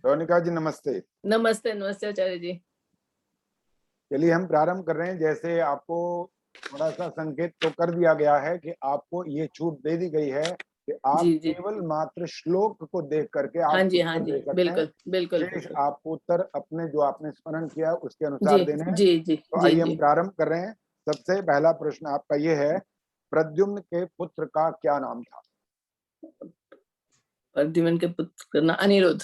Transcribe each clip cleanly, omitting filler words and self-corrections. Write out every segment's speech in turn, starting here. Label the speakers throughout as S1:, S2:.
S1: रोनिका जी नमस्ते।
S2: नमस्ते। नमस्ते आचार्य जी।
S1: चलिए हम प्रारंभ कर रहे हैं। जैसे आपको थोड़ा सा संकेत तो कर दिया गया है कि आपको ये छूट दे दी गई है कि आप
S2: जी जी
S1: केवल मात्र श्लोक को देख करके
S2: हाँ
S1: आप
S2: जी, हाँ
S1: उत्तर
S2: जी,
S1: दे सकते हैं।
S2: बिल्कुल बिल्कुल
S1: शेष
S2: बिल्कुल।
S1: आपको उत्तर अपने जो आपने स्मरण किया है उसके
S2: जी
S1: अनुसार देने हैं।
S2: जी जी
S1: तो
S2: जी
S1: आइए हम
S2: जी।
S1: प्रारंभ कर रहे हैं। सबसे पहला प्रश्न आपका ये है, प्रद्युम्न के पुत्र का क्या नाम था?
S2: प्रद्युम्न के पुत्र का नाम अनिरुद्ध।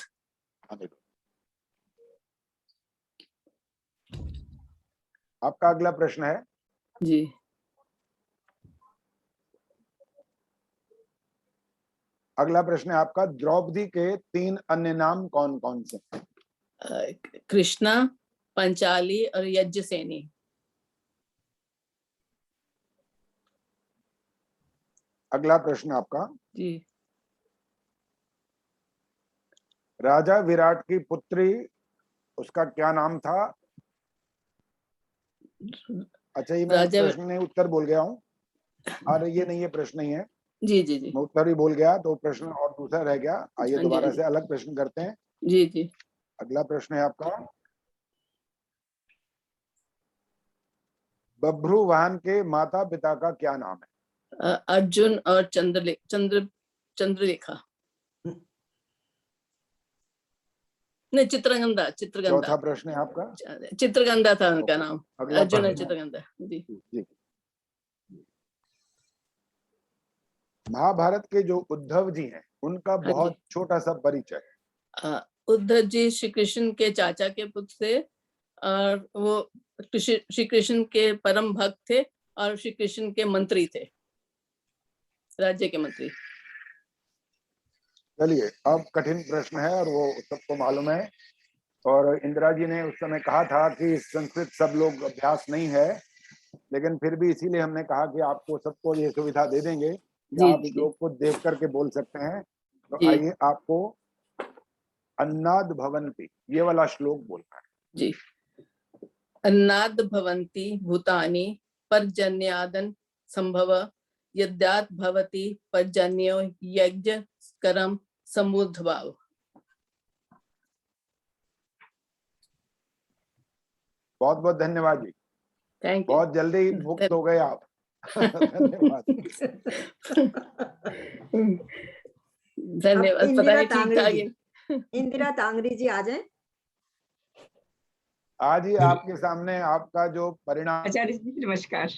S1: आपका अगला प्रश्न है,
S2: जी।
S1: अगला प्रश्न है आपका, द्रौपदी के 3 अन्य नाम कौन कौन से?
S2: कृष्णा, पंचाली और यज्ञसेनी।
S1: अगला प्रश्न आपका,
S2: जी।
S1: राजा विराट की पुत्री उसका क्या नाम था? अच्छा, ये मैं
S2: राजा।
S1: प्रश्न में उत्तर बोल गया हूँ। अरे ये नहीं, ये प्रश्न ही है,
S2: जी जी जी।
S1: मैं उत्तर ही बोल गया तो प्रश्न और दूसरा रह गया। आइए
S2: हाँ जी, हाँ
S1: दोबारा
S2: जी।
S1: से अलग प्रश्न करते हैं।
S2: जी जी।
S1: अगला प्रश्न है आपका, बभ्रुवाहन के माता पिता का क्या नाम है?
S2: अर्जुन और चंद्रलेखा। नहीं, चित्रगंधा। चित्रगंधा।
S1: चौथा प्रश्न है आपका,
S2: चित्रगंधा था उनका नाम।
S1: अगला
S2: अर्जुन और
S1: प्रश्न है
S2: चित्रगंधा। जी।
S1: जी, महाभारत के जो उद्धव जी हैं उनका
S2: हाँ जी।
S1: बहुत छोटा सा परिचय।
S2: उद्धव जी श्री कृष्ण के चाचा के पुत्र थे और वो श्री कृष्ण के परम भक्त थे और श्री कृष्ण के मंत्री थे, राज्य के मंत्री।
S1: चलिए अब कठिन प्रश्न है और वो सबको मालूम है, और इंदिरा जी ने उस समय कहा था कि संस्कृत सब लोग अभ्यास नहीं है, लेकिन फिर भी इसीलिए हमने कहा कि आपको सबको ये सुविधा दे देंगे कि
S2: जी
S1: आप
S2: जी
S1: श्लोक को देख करके बोल सकते हैं। तो
S2: जी
S1: आइए आपको अन्नाद भवन्ति ये वाला श्लोक बोलना है।
S2: जी। अन्नाद भवन्ति भूतानि पर्जन्यादन संभव यद्यात् भवति पर्जन्यो यज्ञ करम समुद्भव।
S1: बहुत बहुत धन्यवाद जी,
S2: थैंक यू।
S1: बहुत जल्दी मुक्त हो गए आप। धन्यवाद।
S2: धन्यवाद। पता नहीं ठीक था
S3: जी,
S2: कि
S3: इंदिरा तांगरी जी आ जाए।
S1: आज ही आपके सामने आपका जो परिणाम
S4: आचार्य जी नमस्कार।
S1: है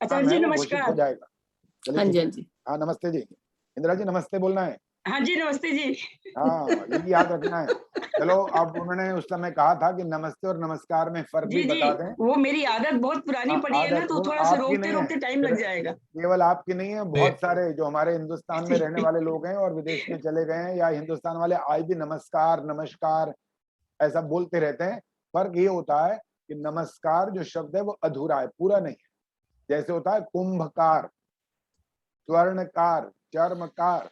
S4: आचार्य जी
S1: वो घोषित हो
S4: नमस्कार।
S1: जाएगा। चलिए
S2: हाँ
S1: ठीक
S2: जी,
S1: है।
S2: हाँ जी।
S1: हाँ नमस्ते जी, इंदिरा जी नमस्ते बोलना है।
S4: हाँ जी नमस्ते जी।
S1: हाँ यही याद रखना है। चलो अब उन्होंने उस समय कहा था कि नमस्ते और नमस्कार में फर्क
S4: जी
S1: भी
S4: जी,
S1: बता दें।
S4: वो मेरी आदत बहुत पुरानी
S1: हाँ,
S4: पड़ी है ना,
S1: आदत
S4: तो
S1: वो
S4: थोड़ा सा
S1: आपकी
S4: रोकते
S1: नहीं है,
S4: रोकते टाइम लग जाएगा।
S1: केवल आपकी नहीं है, बहुत सारे जो हमारे हिंदुस्तान में रहने वाले लोग हैं और विदेश में चले गए हैं या हिंदुस्तान वाले आज भी नमस्कार नमस्कार ऐसा बोलते रहते हैं। फर्क ये होता है कि नमस्कार जो शब्द है वो अधूरा है, पूरा नहीं है। जैसे होता है कुंभकार, स्वर्णकार, चर्मकार,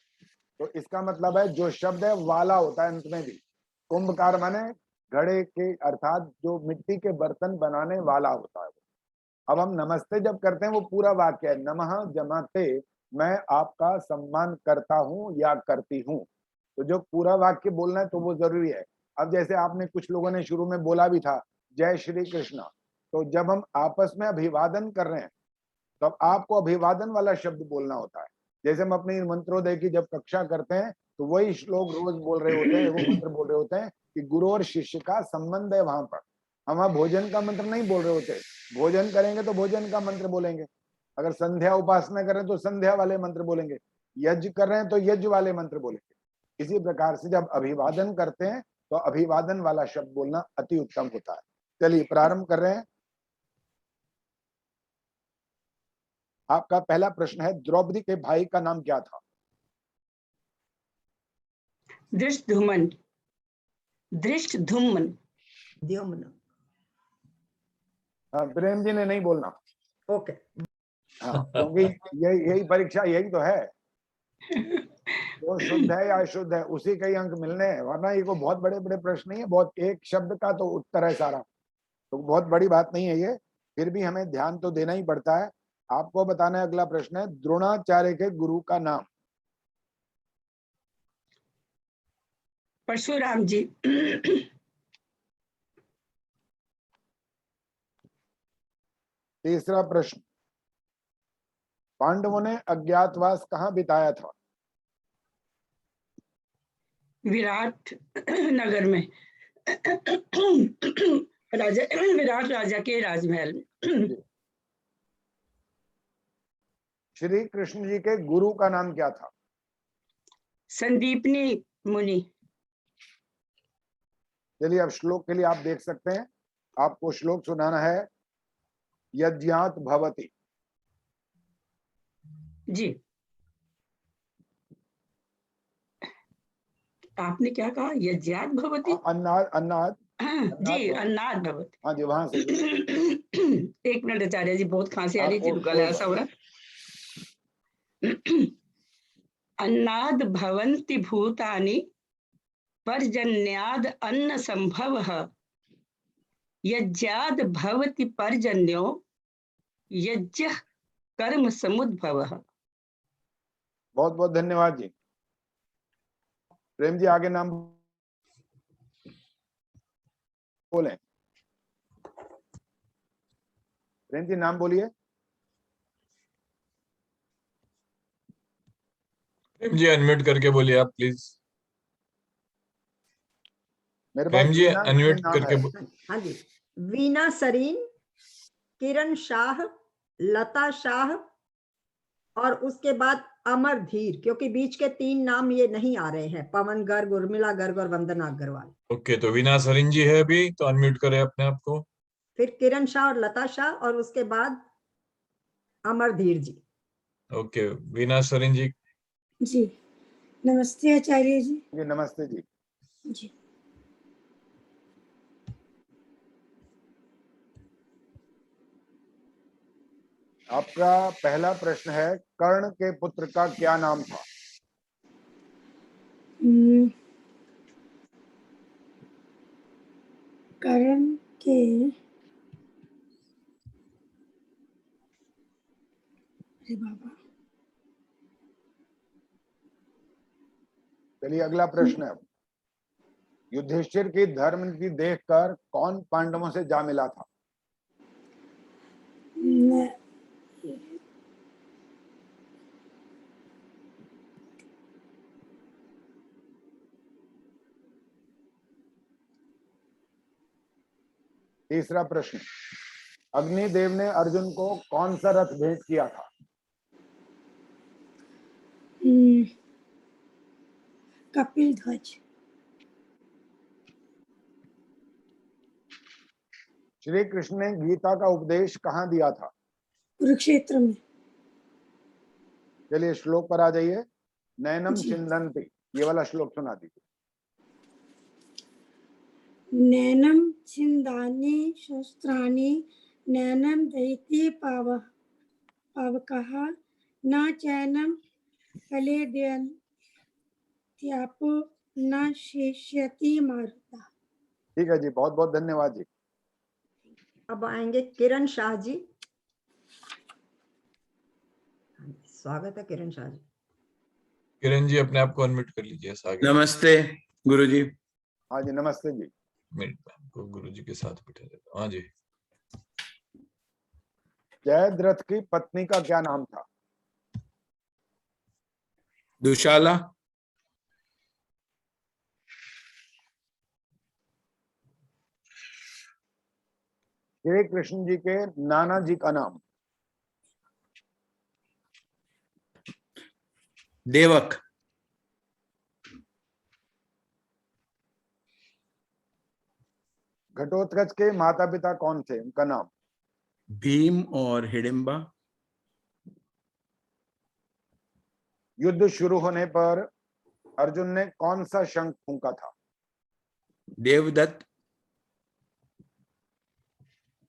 S1: तो इसका मतलब है जो शब्द है वाला होता है अंत में भी। कुंभकार माने घड़े के अर्थात जो मिट्टी के बर्तन बनाने वाला होता है। अब हम नमस्ते जब करते हैं वो पूरा वाक्य है, नमः जमाते, मैं आपका सम्मान करता हूँ या करती हूँ। तो जो पूरा वाक्य बोलना है तो वो जरूरी है। अब जैसे आपने कुछ लोगों ने शुरू में बोला भी था जय श्री कृष्ण, तो जब हम आपस में अभिवादन कर रहे हैं तो अब आपको अभिवादन वाला शब्द बोलना होता है। जैसे हम अपनी मंत्रोदय की जब कक्षा करते हैं तो वही श्लोक रोज बोल रहे होते हैं, वो मंत्र बोल रहे होते हैं कि गुरु और शिष्य का संबंध है वहां पर। हम वहां भोजन का मंत्र नहीं बोल रहे होते, भोजन करेंगे तो भोजन का मंत्र बोलेंगे, अगर संध्या उपासना कर रहे हैं तो संध्या वाले मंत्र बोलेंगे, यज्ञ कर रहे हैं तो यज्ञ वाले मंत्र बोलेंगे। इसी प्रकार से जब अभिवादन करते हैं तो अभिवादन वाला शब्द बोलना अति उत्तम होता है। चलिए प्रारंभ कर रहे हैं। आपका पहला प्रश्न है, द्रौपदी के भाई का नाम क्या था?
S4: धृष्टधुम्न। धृष्टधुम्न।
S3: द्युम्न।
S1: प्रेम जी ने नहीं बोलना।
S3: ओके।
S1: हाँ, क्योंकि यही परीक्षा यही तो है, वो शुद्ध है या अशुद्ध है उसी का ही अंक मिलने हैं, वरना ये को बहुत बड़े बड़े प्रश्न नहीं है, बहुत एक शब्द का तो उत्तर है सारा, तो बहुत बड़ी बात नहीं है ये। फिर भी हमें ध्यान तो देना ही पड़ता है। आपको बताना है, अगला प्रश्न है, द्रोणाचार्य के गुरु का नाम?
S4: परशुराम जी।
S1: तीसरा प्रश्न, पांडवों ने अज्ञातवास कहाँ बिताया था?
S4: विराट नगर में, राजा विराट राजा के राजमहल में।
S1: श्री कृष्ण जी के गुरु का नाम क्या था?
S4: संदीपनी मुनि।
S1: चलिए अब श्लोक के लिए आप देख सकते हैं, आपको श्लोक सुनाना है। यज्ञात भवति।
S4: जी, आपने क्या कहा? यज्ञात भवति।
S1: अन्नाद अन्नाद
S4: जी, अन्नाद भवति।
S1: हाँ जी, वहां से।
S4: एक मिनट आचार्य जी, बहुत खांसी आ रही थी, रुका ऐसा हो रहा। अन्नाद भवन्ति भूतानि पर्जन्याद अन्न संभवः, यज्ञाद भवति पर्जन्यो यज्ञ कर्म समुद्भवः।
S1: बहुत बहुत धन्यवाद जी। प्रेम जी आगे नाम बोलें। प्रेम जी नाम बोलिए।
S5: जी अनम्यूट करके बोलिए आप प्लीज।
S1: मेरे पास
S5: जी
S1: वीना
S5: अनम्यूट
S1: नाम
S5: करके
S1: है।
S3: हाँ जी, वीना सरीन, किरण शाह, लता शाह और उसके बाद अमर धीर, क्योंकि बीच के 3 नाम ये नहीं आ रहे हैं, पवन गर्ग, उर्मिला गर्ग और वंदना अग्रवाल।
S5: ओके, तो वीना सरीन जी है अभी, तो अनम्यूट करें अपने आप को।
S3: फिर किरण शाह और लता शाह और उसके बाद अमर धीर जी।
S5: ओके, वीना सरीन जी।
S6: जी नमस्ते आचार्य जी।
S1: जी नमस्ते जी।
S6: जी
S1: आपका पहला प्रश्न है, कर्ण के पुत्र का क्या नाम था?
S6: कर्ण के बाबा।
S1: चलिए अगला प्रश्न है, युधिष्ठिर की धर्म नीति देखकर कौन पांडवों से जा मिला था?
S6: न-
S1: तीसरा प्रश्न, अग्निदेव ने अर्जुन को कौन सा रथ भेंट किया था?
S6: कपिल ध्वज।
S1: श्री कृष्ण ने गीता का उपदेश कहाँ दिया था?
S6: कुरुक्षेत्र में।
S1: चलिए श्लोक पर आ जाइए। नैनम
S6: जी।
S1: छिंदन्ति, ये वाला श्लोक सुना दीजिए।
S6: नैनम छिंदानि शस्त्राणि नैनम दयति पावकः न चैनम कलेदयन्त्यापो न शेष्यति मारुतः।
S1: ठीक है जी, बहुत बहुत धन्यवाद जी।
S3: अब आएंगे किरण शाह जी। स्वागत है किरण शाह जी।
S5: किरण जी अपने आप को अनम्यूट कर लीजिए।
S7: नमस्ते गुरुजी।
S1: हाँ जी नमस्ते जी।
S5: मिनट में आपको गुरु जी के साथ बिठा देता हूँ। हाँ जी।
S1: जयद्रथ की पत्नी का क्या नाम था?
S7: दुशाला।
S1: श्री कृष्ण जी के नाना जी का नाम?
S7: देवक।
S1: घटोत्कच के माता पिता कौन थे, उनका नाम?
S7: भीम और हिडिंबा।
S1: युद्ध शुरू होने पर अर्जुन ने कौन सा शंख फूंका था?
S7: देवदत्त।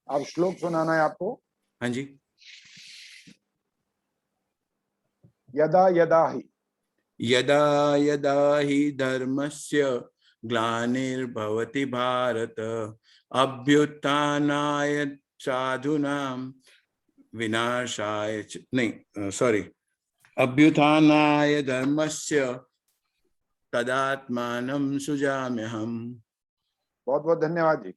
S1: अब श्लोक सुनाना है आपको।
S7: हाँ जी।
S1: यदा यदा ही
S7: यदा यदा हि धर्मस्य ग्लानिर्भवति भारत अभ्युत्थानाय साधूनां विनाशाय च, नहीं सॉरी, अभ्युत्थानाय धर्मस्य तदात्मानं सुजाम्यहम्।
S1: बहुत बहुत धन्यवाद जी।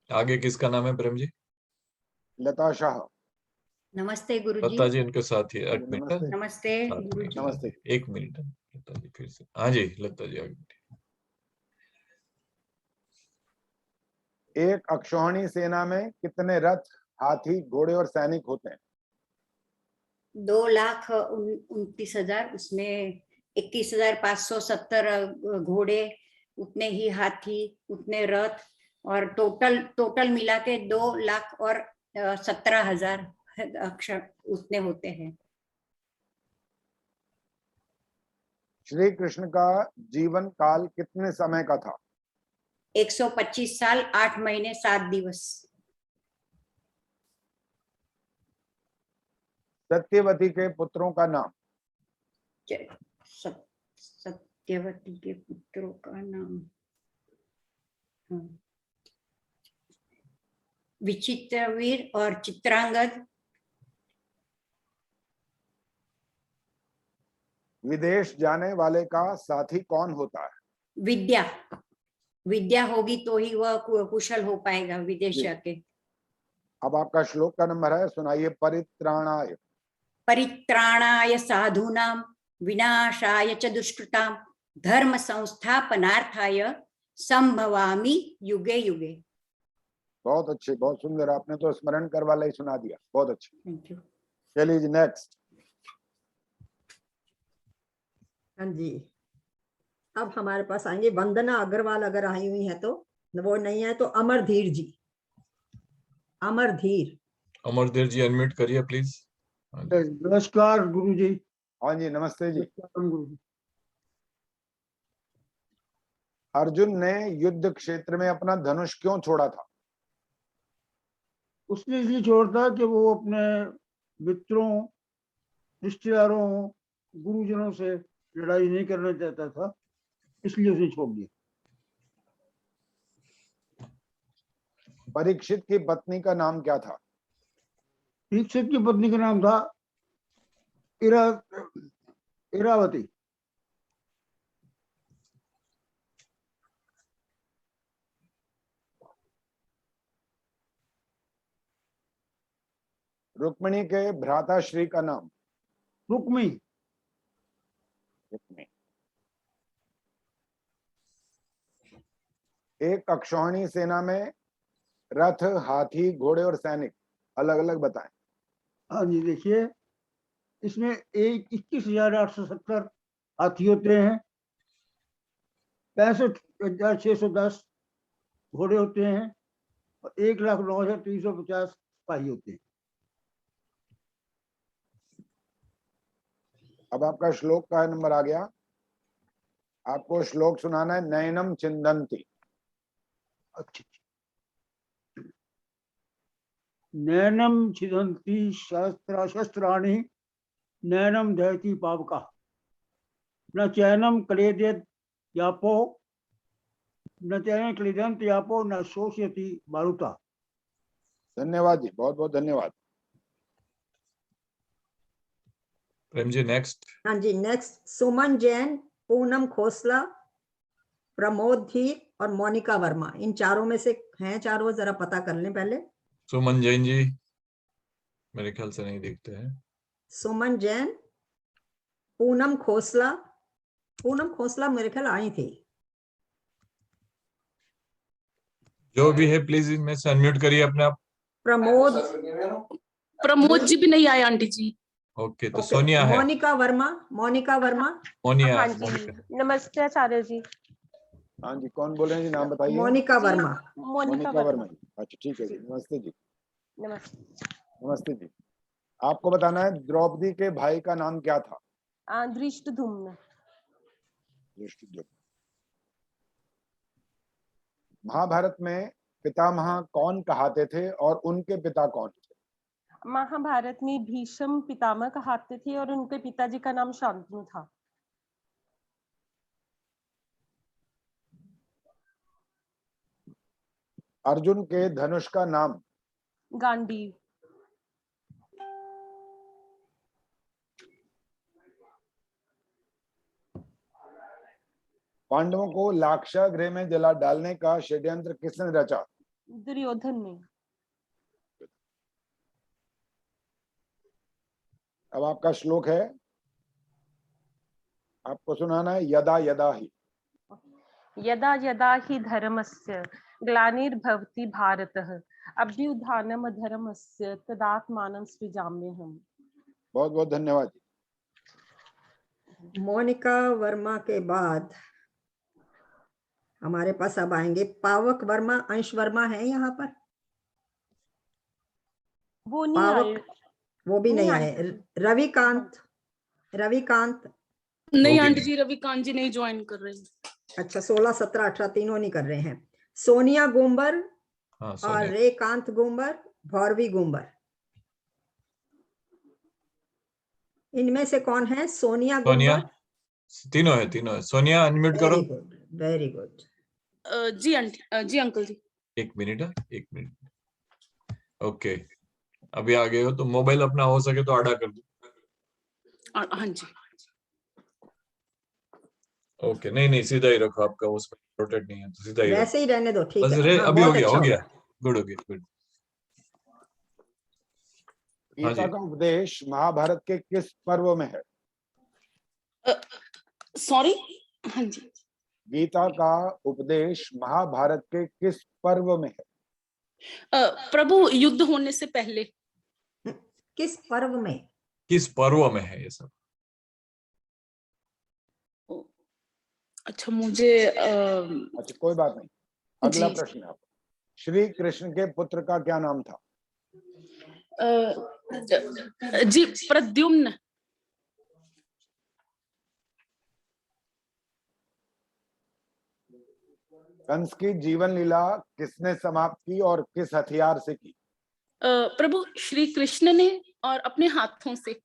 S5: आगे किसका नाम है प्रेम जी?
S1: लता शाह।
S8: नमस्ते गुरुजी।
S5: लता जी उनके साथ ही एक मिनट,
S1: नमस्ते।
S8: नमस्ते
S5: साथ में
S8: गुरुजी।
S1: नमस्ते।
S5: एक मिनट लता जी फिर से। हाँ जी लता जी आगे।
S1: एक अक्षौहिणी सेना में कितने रथ, हाथी, घोड़े और सैनिक होते हैं?
S8: 2,29,000, उसमें 21,570 घोड़े, उतने ही हाथी, उतने रथ, और टोटल मिला के 2,17,000 अक्षर उतने होते हैं।
S1: श्री कृष्ण का जीवन काल कितने समय का था?
S8: 125 साल 8 महीने 7 दिवस।
S1: सत्यवती के पुत्रों का नाम?
S8: सत्यवती के पुत्रों का नाम विचित्रवीर और चित्रांगद।
S1: विदेश जाने वाले का साथी कौन होता है?
S8: विद्या होगी तो ही वह कुशल हो पाएगा विदेश जाके।
S1: अब आपका श्लोक का नंबर है, सुनाइए।
S8: परित्राणाय साधूनां विनाशाय च दुष्कृतां धर्म संस्थापनार्थाय संभवामि युगे युगे।
S1: बहुत अच्छे, बहुत सुंदर। आपने तो स्मरण कर वाला ही सुना दिया, बहुत अच्छे।
S8: Thank you.
S1: चलिए जी नेक्स्ट।
S3: हाँ जी, अब हमारे पास आएंगे वंदना अग्रवाल, अगर आई हुई है तो। वो नहीं है तो अमरधीर जी। अमरधीर
S5: जी अनम्यूट करिए प्लीज।
S9: नमस्कार गुरु जी।
S1: हाँ जी नमस्ते जी।
S9: गुरु जी,
S1: अर्जुन ने युद्ध क्षेत्र में अपना धनुष क्यों छोड़ा था?
S9: उसने इसलिए छोड़ा कि वो अपने मित्रों, रिश्तेदारों, गुरुजनों से लड़ाई नहीं करना चाहता था, इसलिए उसने छोड़ दिया।
S1: परीक्षित की पत्नी का नाम क्या था?
S9: परीक्षित की पत्नी का नाम था इरावती।
S1: रुक्मिणी के भ्राता श्री का नाम?
S9: रुक्मी।
S1: एक अक्षौहिणी सेना में रथ, हाथी, घोड़े और सैनिक अलग अलग बताएं।
S9: हाँ जी, देखिए इसमें 21,870 हाथी होते हैं, 65,610 घोड़े होते हैं और 1,09,350 सिपाही होते हैं।
S1: अब आपका श्लोक का नंबर आ गया। आपको श्लोक सुनाना है, नयनम चिंदन्ति।
S9: अच्छा, नैनम छिदन्ति शस्त्राणि नैनम दहति पावका न चैनम क्लेदेत यापो न चैनम क्लेदंत यापो न शोषयति मारुता।
S1: धन्यवाद जी, बहुत बहुत धन्यवाद।
S5: प्रेम जी नेक्स्ट।
S3: हाँ जी नेक्स्ट सुमन जैन, पूनम खोसला, प्रमोद धीर और मोनिका वर्मा। इन चारों में से हैं चारों, जरा पता कर लें पहले।
S5: सुमन जैन जी मेरे ख्याल से नहीं दिखते हैं।
S3: सुमन जैन, पूनम खोसला। पूनम खोसला मेरे ख्याल आई थी।
S5: जो भी है प्लीज इनमें से अनम्यूट करिए अपने आप।
S2: प्रमोद जी भी नहीं आए आंटी जी।
S5: ओके तो सोनिया है।
S3: मोनिका वर्मा। मोनिका वर्मा।
S5: मोनिया।
S10: हाँ जी, नमस्ते आचार्य जी।
S1: हाँ जी, कौन बोल रहे हैं जी, नाम बताइए।
S3: मोनिका वर्मा।
S10: मोनिका
S1: वर्मा जी। अच्छा ठीक है जी, नमस्ते जी।
S10: नमस्ते।
S1: नमस्ते जी। आपको बताना है द्रौपदी के भाई का नाम क्या था?
S10: धृष्टद्युम्न।
S1: महाभारत में पितामह कौन कहाते थे और उनके पिता कौन थे?
S10: महाभारत में भीष्म पितामह कहाते थे और उनके पिताजी का नाम शांतनु था।
S1: अर्जुन के धनुष का नाम?
S10: गांडीव।
S1: पांडवों को लाक्षागृह में जला डालने का षड्यंत्र किसने रचा?
S10: दुर्योधन ने।
S1: अब आपका श्लोक है, आपको सुनाना है। यदा यदा ही
S10: यदा यदा हि धर्मस्य ग्लानिर्भवति भारतः अभ्युत्थानम् अधर्मस्य तदात्मानं सृजाम्यहम्।
S1: बहुत बहुत धन्यवाद।
S3: मोनिका वर्मा के बाद हमारे पास अब आएंगे पावक वर्मा। अंश वर्मा है यहाँ पर?
S10: वो नहीं आए।
S3: वो भी नहीं आए। रविकांत, रविकांत
S2: नहीं आंटी जी, रविकांत जी नहीं ज्वाइन कर रहे हैं।
S3: अच्छा, 16, 17, 18 तीनों नहीं कर रहे हैं। सोनिया गुम्बर और रेकांत गुम्बर, भौरवी गुम्बर, इनमें से कौन है? सोनिया गुम्बर।
S5: तीनों है, तीनों है। सोनिया अनम्यूट करो।
S3: Very good.
S2: जी आंटी, जी अंकल जी।
S5: एक मिनट ओके, अभी आ गए हो तो मोबाइल अपना हो सके तो आड़ा कर दो।
S2: हाँ जी।
S5: ओके, नहीं सीधा ही रखो, आपका उसमें रोटेट नहीं है तो सीधा ही रखो।
S3: वैसे ही रहने दो, ठीक है। हाँ,
S5: अभी
S3: बहुत
S5: हो
S3: अच्छा
S5: गया गुड हो गया गुड।
S1: गीता का उपदेश महाभारत के किस पर्व में है?
S2: सॉरी, हाँ जी।
S1: गीता का उपदेश महाभारत के किस पर्व में है?
S2: प्रभु युद्ध होने से पहले।
S3: किस पर्व में?
S5: किस पर्व में है ये सब?
S2: अच्छा, मुझे
S1: अच्छा, कोई बात नहीं। अगला प्रश्न है, श्री कृष्ण के पुत्र का क्या नाम था?
S2: जी, प्रद्युम्न।
S1: कंस की जीवन लीला किसने समाप्त की और किस हथियार से की?
S2: प्रभु श्री कृष्ण ने, और अपने हाथों से।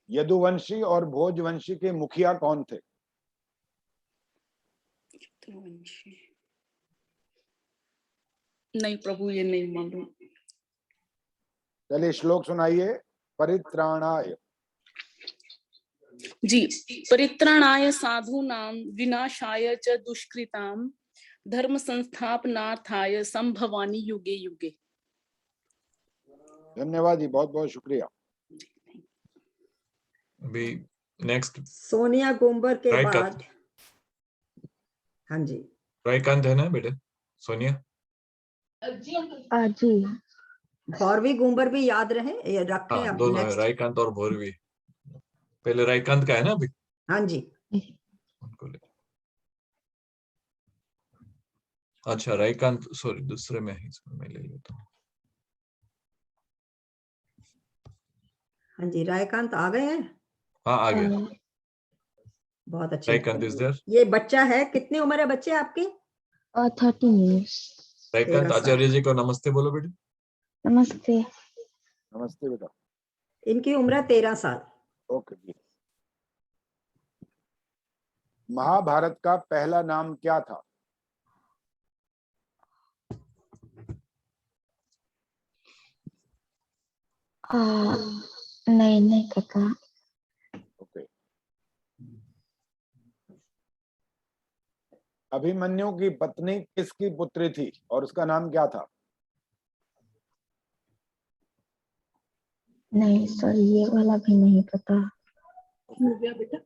S1: यदुवंशी और भोजवंशी के मुखिया कौन थे?
S2: नहीं प्रभु, ये नहीं मालूम।
S1: चलिए श्लोक सुनाइए। परित्राणाय
S2: जी, परित्राणाय साधूनां विनाशाय च दुष्कृतां धर्म संस्थापनार्थाय संभवामि युगे युगे।
S1: धन्यवाद जी, बहुत बहुत शुक्रिया।
S5: अभी नेक्स्ट
S3: सोनिया गुम्बर के बाद, हाँ जी,
S5: रायकांत है ना बेटे? सोनिया
S3: जी। भौरवी गुम्बर भी याद रहे, ये रखें।
S5: हाँ,
S3: अब
S5: दोनों है,
S3: नेक्स्ट
S5: रायकांत और भौरवी। पहले रायकांत का है ना अभी?
S3: हाँ जी।
S5: उनको ले। अच्छा, रायकांत सॉरी दूसरे में है, इसमें मैं ले लेता हूँ।
S3: हाँ जी, रायकांत आ गए हैं।
S5: हाँ, आ गए।
S3: बहुत अच्छे।
S5: रायकांत इज देयर।
S3: ये बच्चा है, कितनी उम्र है बच्चे आपकी?
S11: 13 years।
S5: रायकांत, आचार्य जी को नमस्ते बोलो बेटे।
S11: नमस्ते।
S1: नमस्ते बेटा।
S3: इनकी उम्र है 13 साल।
S1: ओके जी। महाभारत का पहला नाम क्या था?
S11: नहीं काका।
S1: ओके। अभिमन्यु की पत्नी किसकी पुत्री थी और उसका नाम क्या था?
S11: नहीं सॉरी, ये वाला भी नहीं पता।
S2: हो गया बेटा।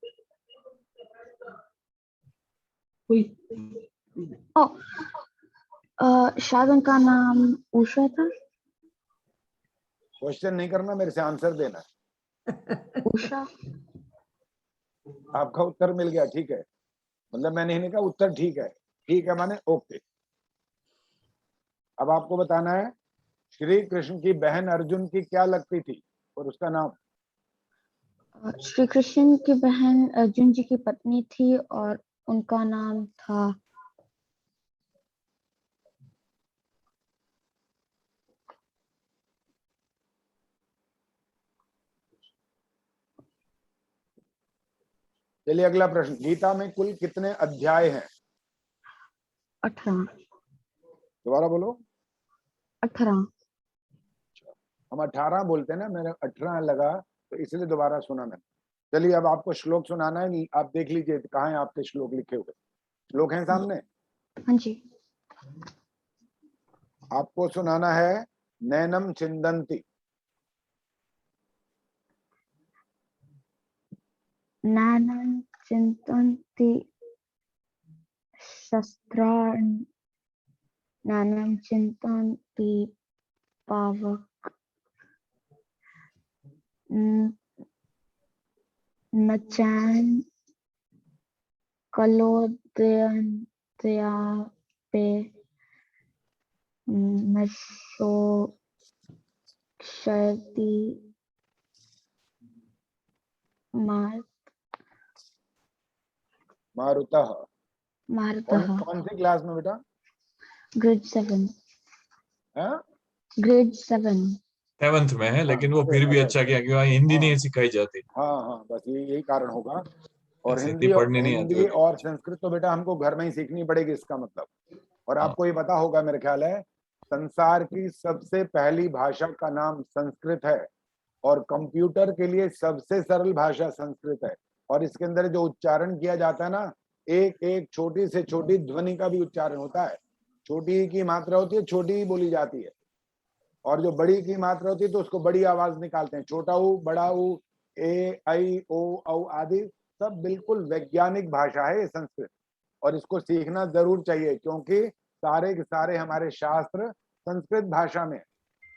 S11: शायद उनका नाम उषा था।
S1: क्वेश्चन नहीं करना, मेरे से आंसर देना।
S11: उषा।
S1: आपका उत्तर मिल गया, ठीक है। मतलब मैंने नहीं कहा उत्तर ठीक है, ठीक है माने ओके। अब आपको बताना है श्री कृष्ण की बहन अर्जुन की क्या लगती थी और उसका नाम?
S11: श्री कृष्ण की बहन अर्जुन जी की पत्नी थी और उनका नाम था
S1: चलिए अगला प्रश्न। गीता में कुल कितने अध्याय हैं?
S11: 18।
S1: दोबारा बोलो।
S11: 18।
S1: हम 18 बोलते हैं ना, मेरे 18 लगा तो इसलिए दोबारा सुना मैंने। चलिए अब आपको श्लोक सुनाना है, आप देख लीजिए कहाँ है आपके श्लोक लिखे हुए। श्लोक हैं सामने?
S11: हाँ जी।
S1: आपको सुनाना है नैनम चिंदंती।
S11: नैनं चिन्तन्ति शस्त्राणि नैनं चिन्तन्ति पावक न चैन कलोदयन्त्यापे न शोक्षयति
S1: मारुतः।
S11: मारुतः।
S1: कौन सी क्लास में बेटा?
S11: ग्रेड 7।
S1: हाँ?
S11: ग्रेड 7
S5: 7th में है, लेकिन वो फिर भी अच्छा किया क्योंकि हिंदी नहीं सिखाई जाती।
S1: हाँ, बस यही कारण होगा। और
S5: हिंदी पढ़ने नहीं आती
S1: हिंदी और संस्कृत तो बेटा हमको घर में ही सीखनी पड़ेगी, इसका मतलब। और आपको ये पता होगा मेरे ख्याल है, संसार की सबसे पहली भाषा का नाम संस्कृत है और कंप्यूटर के लिए सबसे सरल भाषा संस्कृत है। और इसके अंदर जो उच्चारण किया जाता है ना, एक एक छोटी से छोटी ध्वनि का भी उच्चारण होता है। छोटी की मात्रा होती है, छोटी ही बोली जाती है, और जो बड़ी की मात्रा होती है तो उसको बड़ी आवाज निकालते हैं। छोटा ऊ, बड़ा ऊ, ए, आई, ओ, औ आदि सब बिल्कुल वैज्ञानिक भाषा है ये संस्कृत। और इसको सीखना जरूर चाहिए क्योंकि सारे के सारे हमारे शास्त्र संस्कृत भाषा में,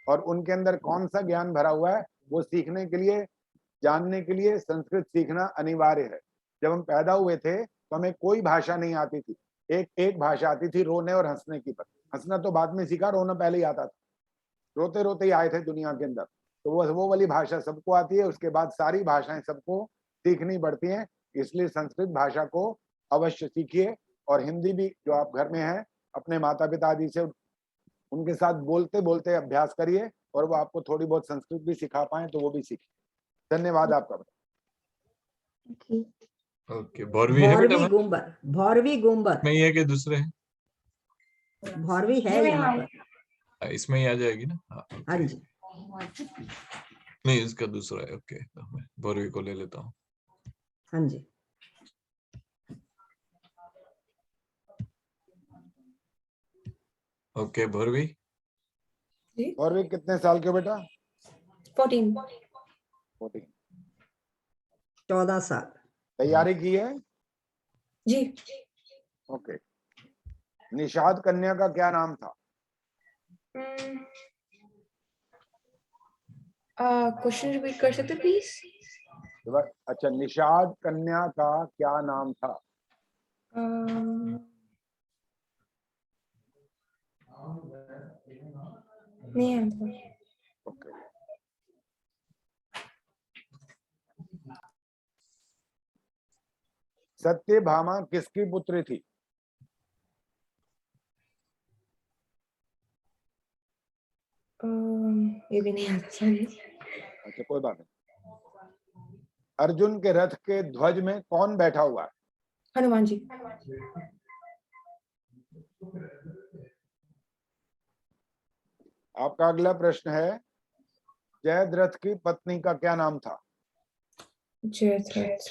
S1: और उनके अंदर कौन सा ज्ञान भरा हुआ है वो सीखने के लिए, जानने के लिए संस्कृत सीखना अनिवार्य है। जब हम पैदा हुए थे तो हमें कोई भाषा नहीं आती थी, एक भाषा आती थी, रोने और हंसने की। पर हंसना तो बाद में सीखा, रोना पहले ही आता था। रोते रोते ही आए थे दुनिया के अंदर। तो वो वाली भाषा सबको आती है, उसके बाद सारी भाषाएं सबको सीखनी पड़ती हैं। इसलिए संस्कृत भाषा को अवश्य सीखिए। और हिंदी भी जो आप घर में हैं अपने माता पिता आदि से उनके साथ बोलते बोलते अभ्यास करिए, और वो आपको थोड़ी बहुत संस्कृत भी सिखा पाए तो वो भी सीखिए। धन्यवाद आपका।
S5: ओके, भौरवी है बेटा?
S3: भौरवी गुंबर
S5: में ही है कि दूसरे हैं?
S3: भौरवी है यहाँ पर,
S5: इसमें ही आ जाएगी ना?
S3: हाँ जी।
S5: नहीं, इसका दूसरा है। ओके, तो मैं भौरवी को ले लेता हूँ।
S3: हाँ जी।
S5: ओके, भौरवी।
S1: भौरवी कितने साल के बेटा?
S6: 14।
S3: 14 साल।
S1: तैयारी की है
S6: जी।
S1: ओके। निषाद कन्या का क्या नाम था?
S6: क्वेश्चन रिपीट कर सकते प्लीज?
S1: अच्छा, निषाद कन्या का क्या नाम था?
S6: नहीं।
S1: ओके। सत्यभामा किसकी पुत्री थी?
S6: ये भी नहीं आता।
S1: अच्छा, कोई बात नहीं। अर्जुन के रथ के ध्वज में कौन बैठा हुआ है?
S6: हनुमान जी।
S1: आपका अगला प्रश्न है, जयद्रथ की पत्नी का क्या नाम था?
S6: जयद्रथ।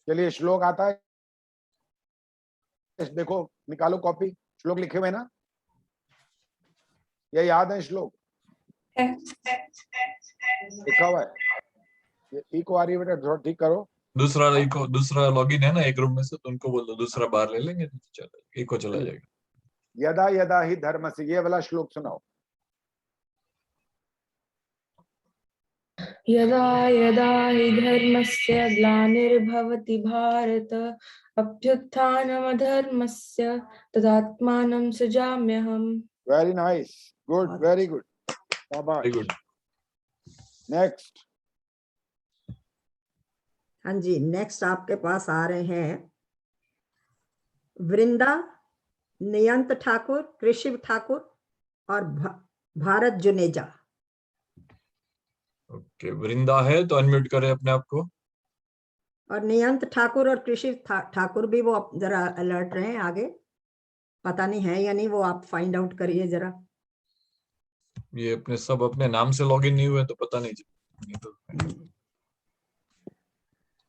S1: चलिए, श्लोक आता है, देखो निकालो कॉपी। श्लोक लिखे हुए ना? ये याद है श्लोक? लिखा हुआ है। ये इको आ रही है बेटा, थोड़ा ठीक करो।
S5: दूसरा लॉगिन है ना एक रूम में से, तो उनको बोल दो दूसरा बाहर ले लेंगे, चलो इको चला जाएगा।
S1: यदा यदा ही धर्मस्य, ये वाला श्लोक सुनाओ।
S6: यदा यदा हि धर्मस्य ग्लानिर्भवति भारत अभ्युत्थानमधर्मस्य तदात्मानं सृजाम्यहम्।
S1: Very nice, good, very good, शाबाश।
S5: गुड।
S1: नेक्स्ट।
S3: हाँ जी, नेक्स्ट आपके पास आ रहे हैं वृंदा, नियंत ठाकुर, कृषिव ठाकुर और भारत जुनेजा।
S5: ओके, वृंदा है तो अनम्यूट करें अपने आप को।
S3: और नियंत ठाकुर और कृषि ठाकुर भी वो जरा अलर्ट रहे आगे, पता नहीं है या नहीं, वो आप फाइंड आउट करिए जरा।
S5: ये अपने सब अपने नाम से लॉगिन नहीं हुए तो पता नहीं तो।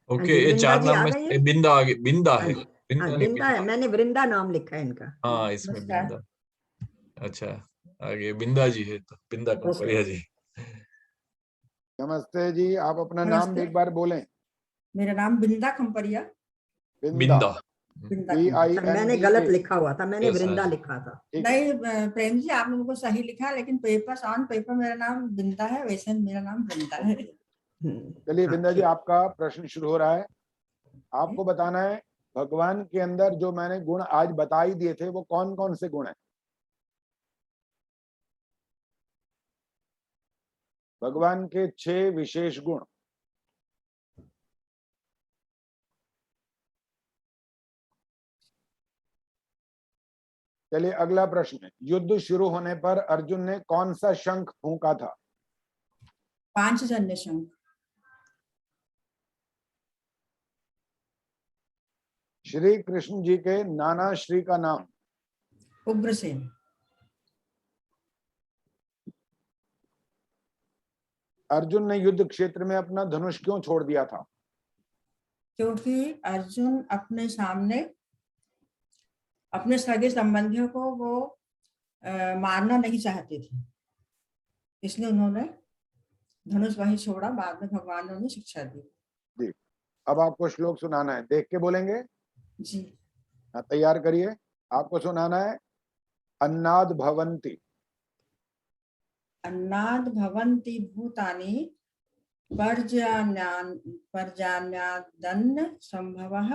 S5: ओके, ये
S3: वृंदा
S5: चार
S3: जी
S5: नाम
S3: आ
S5: में
S3: गई
S5: से
S3: है?
S5: बिंदा आगे, बिंदा
S3: हाँ
S5: है,
S3: जी,
S5: बिंदा
S3: हाँ
S5: नहीं
S3: बिंदा है,
S5: बिंदा।
S3: मैंने वृंदा नाम लिखा है इनका।
S5: हाँ, इसमें
S3: नमस्कार।
S5: बिंदा। अच्छा, आगे बिंदा जी है तो बिंदा कंपरिया जी।
S1: नमस्ते जी, आप अपना नाम
S12: नमस्ते।
S1: एक बार बोलें।
S12: मेरा नाम बिंदा खंपरिया।
S1: बिंदा,
S12: बिंदा
S3: मैंने गलत लिखा हुआ था, मैंने वृंदा लिखा था।
S12: नहीं प्रेम जी, आपने मुझको सही लिखा है, लेकिन पेपर ऑन पेपर मेरा नाम बिंदा है, वैसे मेरा नाम वृंदा है।
S1: चलिए बिंदा जी, आपका प्रश्न शुरू हो रहा है। आपको बताना है भगवान के अंदर जो मैंने गुण आज बता ही दिए थे वो कौन कौन से गुण हैं। भगवान के 6 विशेष गुण। चलिए अगला प्रश्न। युद्ध शुरू होने पर अर्जुन ने कौन सा शंख फूंका था?
S12: पांचजन्य शंख।
S1: श्री कृष्ण जी के नाना श्री का नाम?
S12: उग्रसेन।
S1: अर्जुन ने युद्ध क्षेत्र में अपना धनुष क्यों छोड़ दिया था?
S12: क्योंकि अर्जुन अपने सामने अपने सगे संबंधियों को वो मारना नहीं चाहते थे, इसलिए उन्होंने धनुष वहीं छोड़ा। बाद में भगवान ने उन्हें शिक्षा दी।
S1: जी, अब आपको श्लोक सुनाना है, देख के बोलेंगे
S12: जी।
S1: हाँ, तैयार करिए। आपको सुनाना है अन्नाद भवन्ति।
S12: अन्नाद भवन्ति भूतानि पर्जन्यादन्न संभवः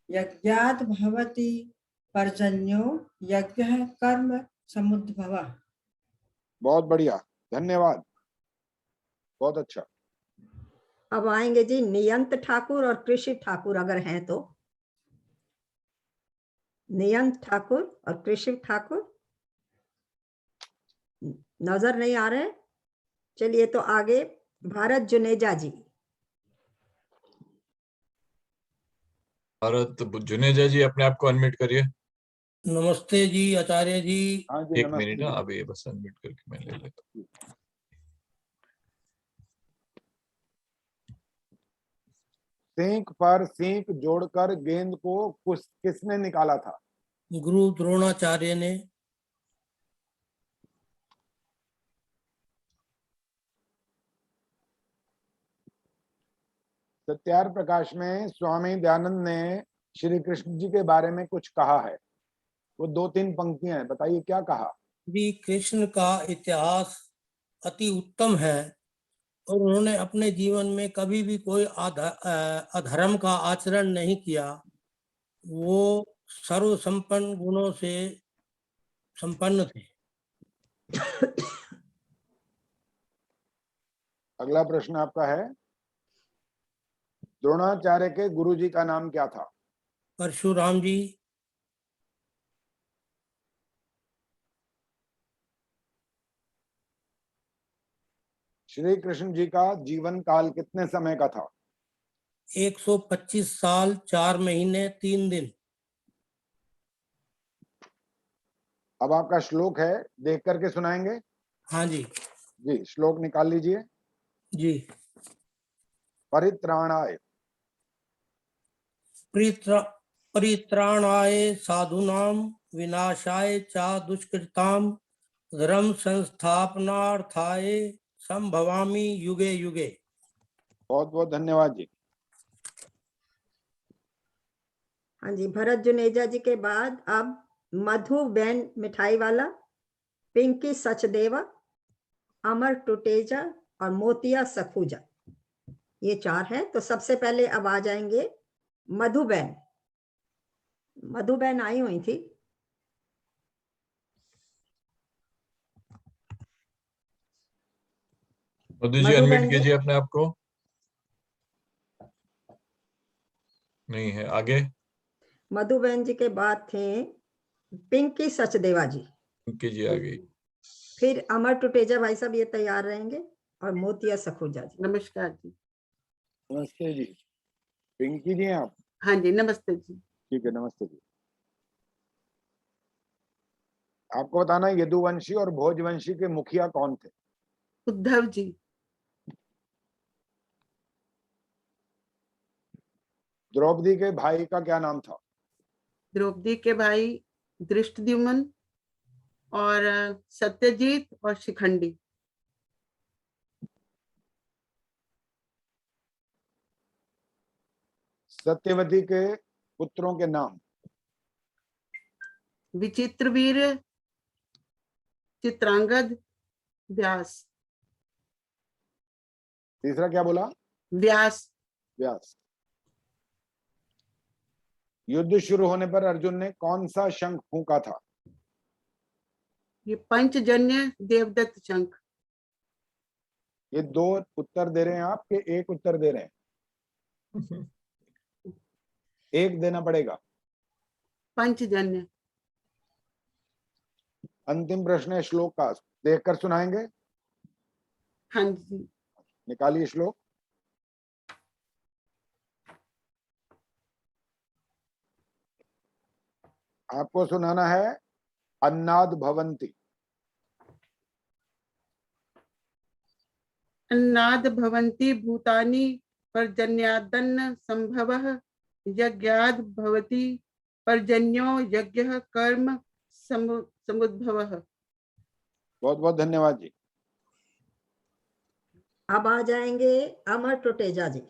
S12: यज्ञात् भवति पर्जन्यो यज्ञः कर्म समुद्भवः।
S1: बहुत बढ़िया, धन्यवाद, बहुत अच्छा।
S3: अब आएंगे जी नियंत ठाकुर और कृषि ठाकुर अगर हैं तो। नियंत ठाकुर और कृषि ठाकुर नजर नहीं आ रहे। चलिए तो आगे भारत जुनेजा जी।
S5: भारत जुनेजा जी, अपने आप को अनम्यूट करिए।
S13: नमस्ते जी आचार्य जी।
S1: हाँ जी,
S5: एक मिनट ना, अभी बस अनम्यूट करके मैं ले लेता हूँ।
S1: सींक पर सींक जोड़कर गेंद को किसने निकाला था?
S13: गुरु द्रोणाचार्य ने।
S1: सत्यार प्रकाश में स्वामी दयानंद ने श्री कृष्ण जी के बारे में कुछ कहा है, वो 2-3 पंक्तियां हैं, बताइए क्या कहा?
S13: श्री कृष्ण का इतिहास अति उत्तम है और उन्होंने अपने जीवन में कभी भी कोई अधर्म का आचरण नहीं किया। वो सर्व संपन्न गुणों से संपन्न थे।
S1: अगला प्रश्न आपका है, द्रोणाचार्य के गुरु जी का नाम क्या था?
S13: परशुराम जी।
S1: श्री कृष्ण जी का जीवन काल कितने समय का था?
S13: 125 साल 4 महीने 3 दिन।
S1: अब आपका श्लोक है, देख करके सुनाएंगे?
S13: हाँ जी।
S1: जी, श्लोक निकाल लीजिए।
S13: जी।
S1: परित्राणाय
S13: परित्राणाय साधूनां विनाशाय च दुष्कृतां धर्म संस्थापनार्थाय संभवामि युगे युगे।
S1: बहुत बहुत धन्यवाद जी।
S3: हाँ जी, भरत जुनेजा जी के बाद अब मधुबेन मिठाई वाला, पिंकी सचदेवा, अमर टुटेजा और मोतिया सखूजा, ये 4 हैं। तो सबसे पहले अब आ जाएंगे मधुबेन। मधुबेन आई हुई थी।
S5: मधु जी अनम्यूट कीजिए अपने आप को। नहीं है, आगे
S3: मधुबेन जी के बाद थे पिंकी सचदेवा जी।
S5: पिंकी जी आ गई।
S3: फिर अमर टुटेजा भाई साहब ये तैयार रहेंगे और मोतिया सखूजा जी।
S4: नमस्कार जी।
S1: नमस्ते जी। पिंकी जी हैं आप?
S14: हाँ जी, नमस्ते जी।
S1: ठीक है, नमस्ते जी। आपको बताना है यदुवंशी और भोजवंशी के मुखिया कौन थे?
S14: उद्धव जी।
S1: द्रौपदी के भाई का क्या नाम था?
S14: द्रौपदी के भाई धृष्टद्युम्न और सत्यजीत और शिखंडी।
S1: सत्यवती के पुत्रों के नाम?
S14: विचित्रवीर, चित्रांगद, व्यास।
S1: तीसरा क्या बोला?
S14: व्यास।
S1: व्यास। युद्ध शुरू होने पर अर्जुन ने कौन सा शंख फूंका था?
S14: ये पंचजन्य देवदत्त शंख।
S1: ये 2 उत्तर दे रहे हैं आप कि एक उत्तर दे रहे हैं? एक देना पड़ेगा।
S14: पंचजन्य।
S1: अंतिम प्रश्न है श्लोक का, देखकर सुनाएंगे?
S14: हाँ जी।
S1: निकालिए श्लोक। आपको सुनाना है अन्नाद भवन्ति।
S14: अन्नाद भवन्ति भूतानि पर्जन्यादन्न संभवः यज्ञाद भवति पर्जन्यो यज्ञः कर्म समुद्भवः।
S1: बहुत बहुत धन्यवाद जी।
S3: अब आ जाएंगे अमर टुटेजा जी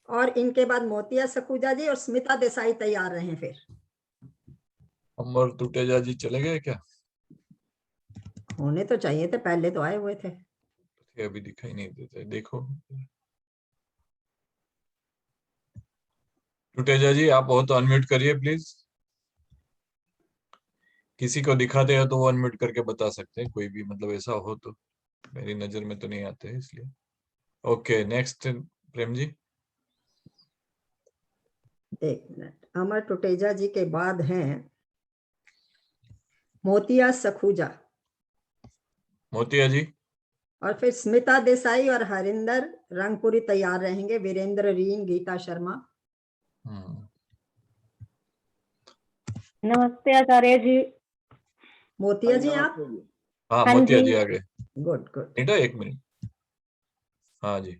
S3: और इनके बाद मोतिया सखूजा जी और स्मिता देसाई तैयार रहे। फिर
S5: अमर टुटेजा जी चले गए क्या?
S3: होने तो चाहिए थे, पहले तो आए हुए थे।
S5: अभी दिखाई नहीं देते, देखो। टुटेजा जी आप हो तो अनम्यूट करिए प्लीज। किसी को दिखाते हो तो वो अनम्यूट करके बता सकते हैं, कोई भी मतलब ऐसा हो तो। मेरी नजर में तो नहीं आते हैं इसलिए। Okay, next Prem ji.
S3: एक मिनट, अमर टुटेजा जी के बाद हैं मोतिया सखूजा।
S5: मोतिया जी।
S3: और फिर स्मिता देसाई और हरिंदर रंगपुरी तैयार रहेंगे। वीरेंद्र रीन, गीता शर्मा।
S15: नमस्ते आचार्य जी।
S3: मोतिया जी आप?
S5: हाँ,
S15: हाँ
S5: मोतिया
S15: जी।
S5: जी आ गए।
S3: Good good.
S5: बेटा एक मिनट। हाँ जी।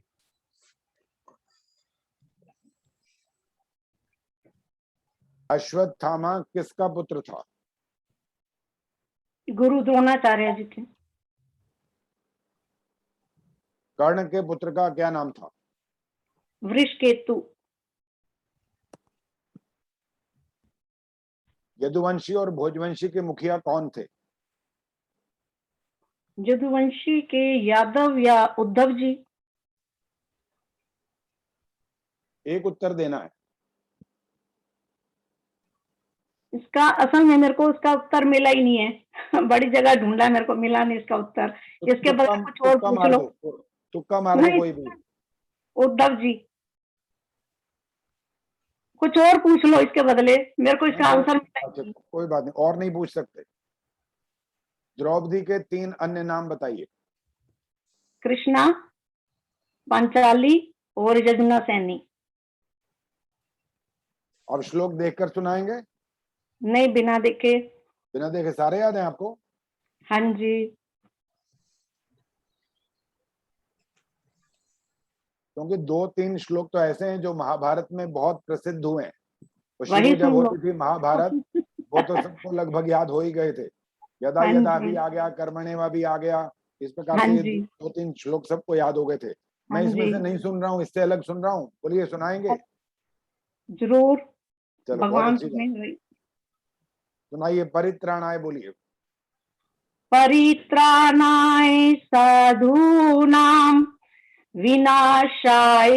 S1: अश्वत्थामा किसका पुत्र था?
S15: गुरु द्रोणाचार्य जी के।
S1: कर्ण के पुत्र का क्या नाम था?
S15: वृषकेतु।
S1: यदुवंशी और भोजवंशी के मुखिया कौन थे?
S15: यदुवंशी के यादव या उद्धव जी।
S1: एक उत्तर देना है।
S15: इसका असल में मेरे को उसका उत्तर मिला ही नहीं है। बड़ी जगह ढूंढा, मेरे को मिला नहीं इसका उत्तर।
S1: तो
S15: इसके बदले कुछ और पूछ लो।
S1: तुक्का मार दो
S15: नहीं,
S1: कोई भी।
S15: उद्धव जी। कुछ और पूछ लो इसके बदले, मेरे को इसका आंसर मिला।
S1: अच्छा, कोई बात नहीं, और नहीं पूछ सकते। द्रौपदी के 3 अन्य नाम बताइए।
S15: कृष्णा, पांचाली और यजुना सैनी।
S1: और श्लोक देखकर सुनाएंगे?
S15: नहीं, बिना देखे।
S1: बिना देखे सारे याद हैं आपको?
S15: हाँ जी।
S1: क्योंकि 2-3 श्लोक तो ऐसे हैं जो महाभारत में बहुत प्रसिद्ध हुए हैं। वो
S15: वही
S1: शुरू जब
S15: सुन लो।
S1: होती थी महाभारत, वो तो सबको लगभग याद हो ही गए थे। यदा
S15: हाँ
S1: यदा
S15: जी।
S1: भी आ गया, कर्मणेवा भी आ गया। इस प्रकार
S15: हाँ
S1: से ये
S15: जी।
S1: 2-3 श्लोक सबको याद हो गए थे। मैं
S15: हाँ
S1: इसमें
S15: जी।
S1: से नहीं सुन रहा हूँ, इससे अलग सुन रहा हूँ। बोलिए, सुनाएंगे?
S15: जरूर।
S1: चलो, बहुत
S15: भगवान
S1: अच्छी बात।
S15: तुम्हें।
S1: सुनाइए, परित्राणाय बोलिए।
S15: परित्राणाय साधूनां विनाशाय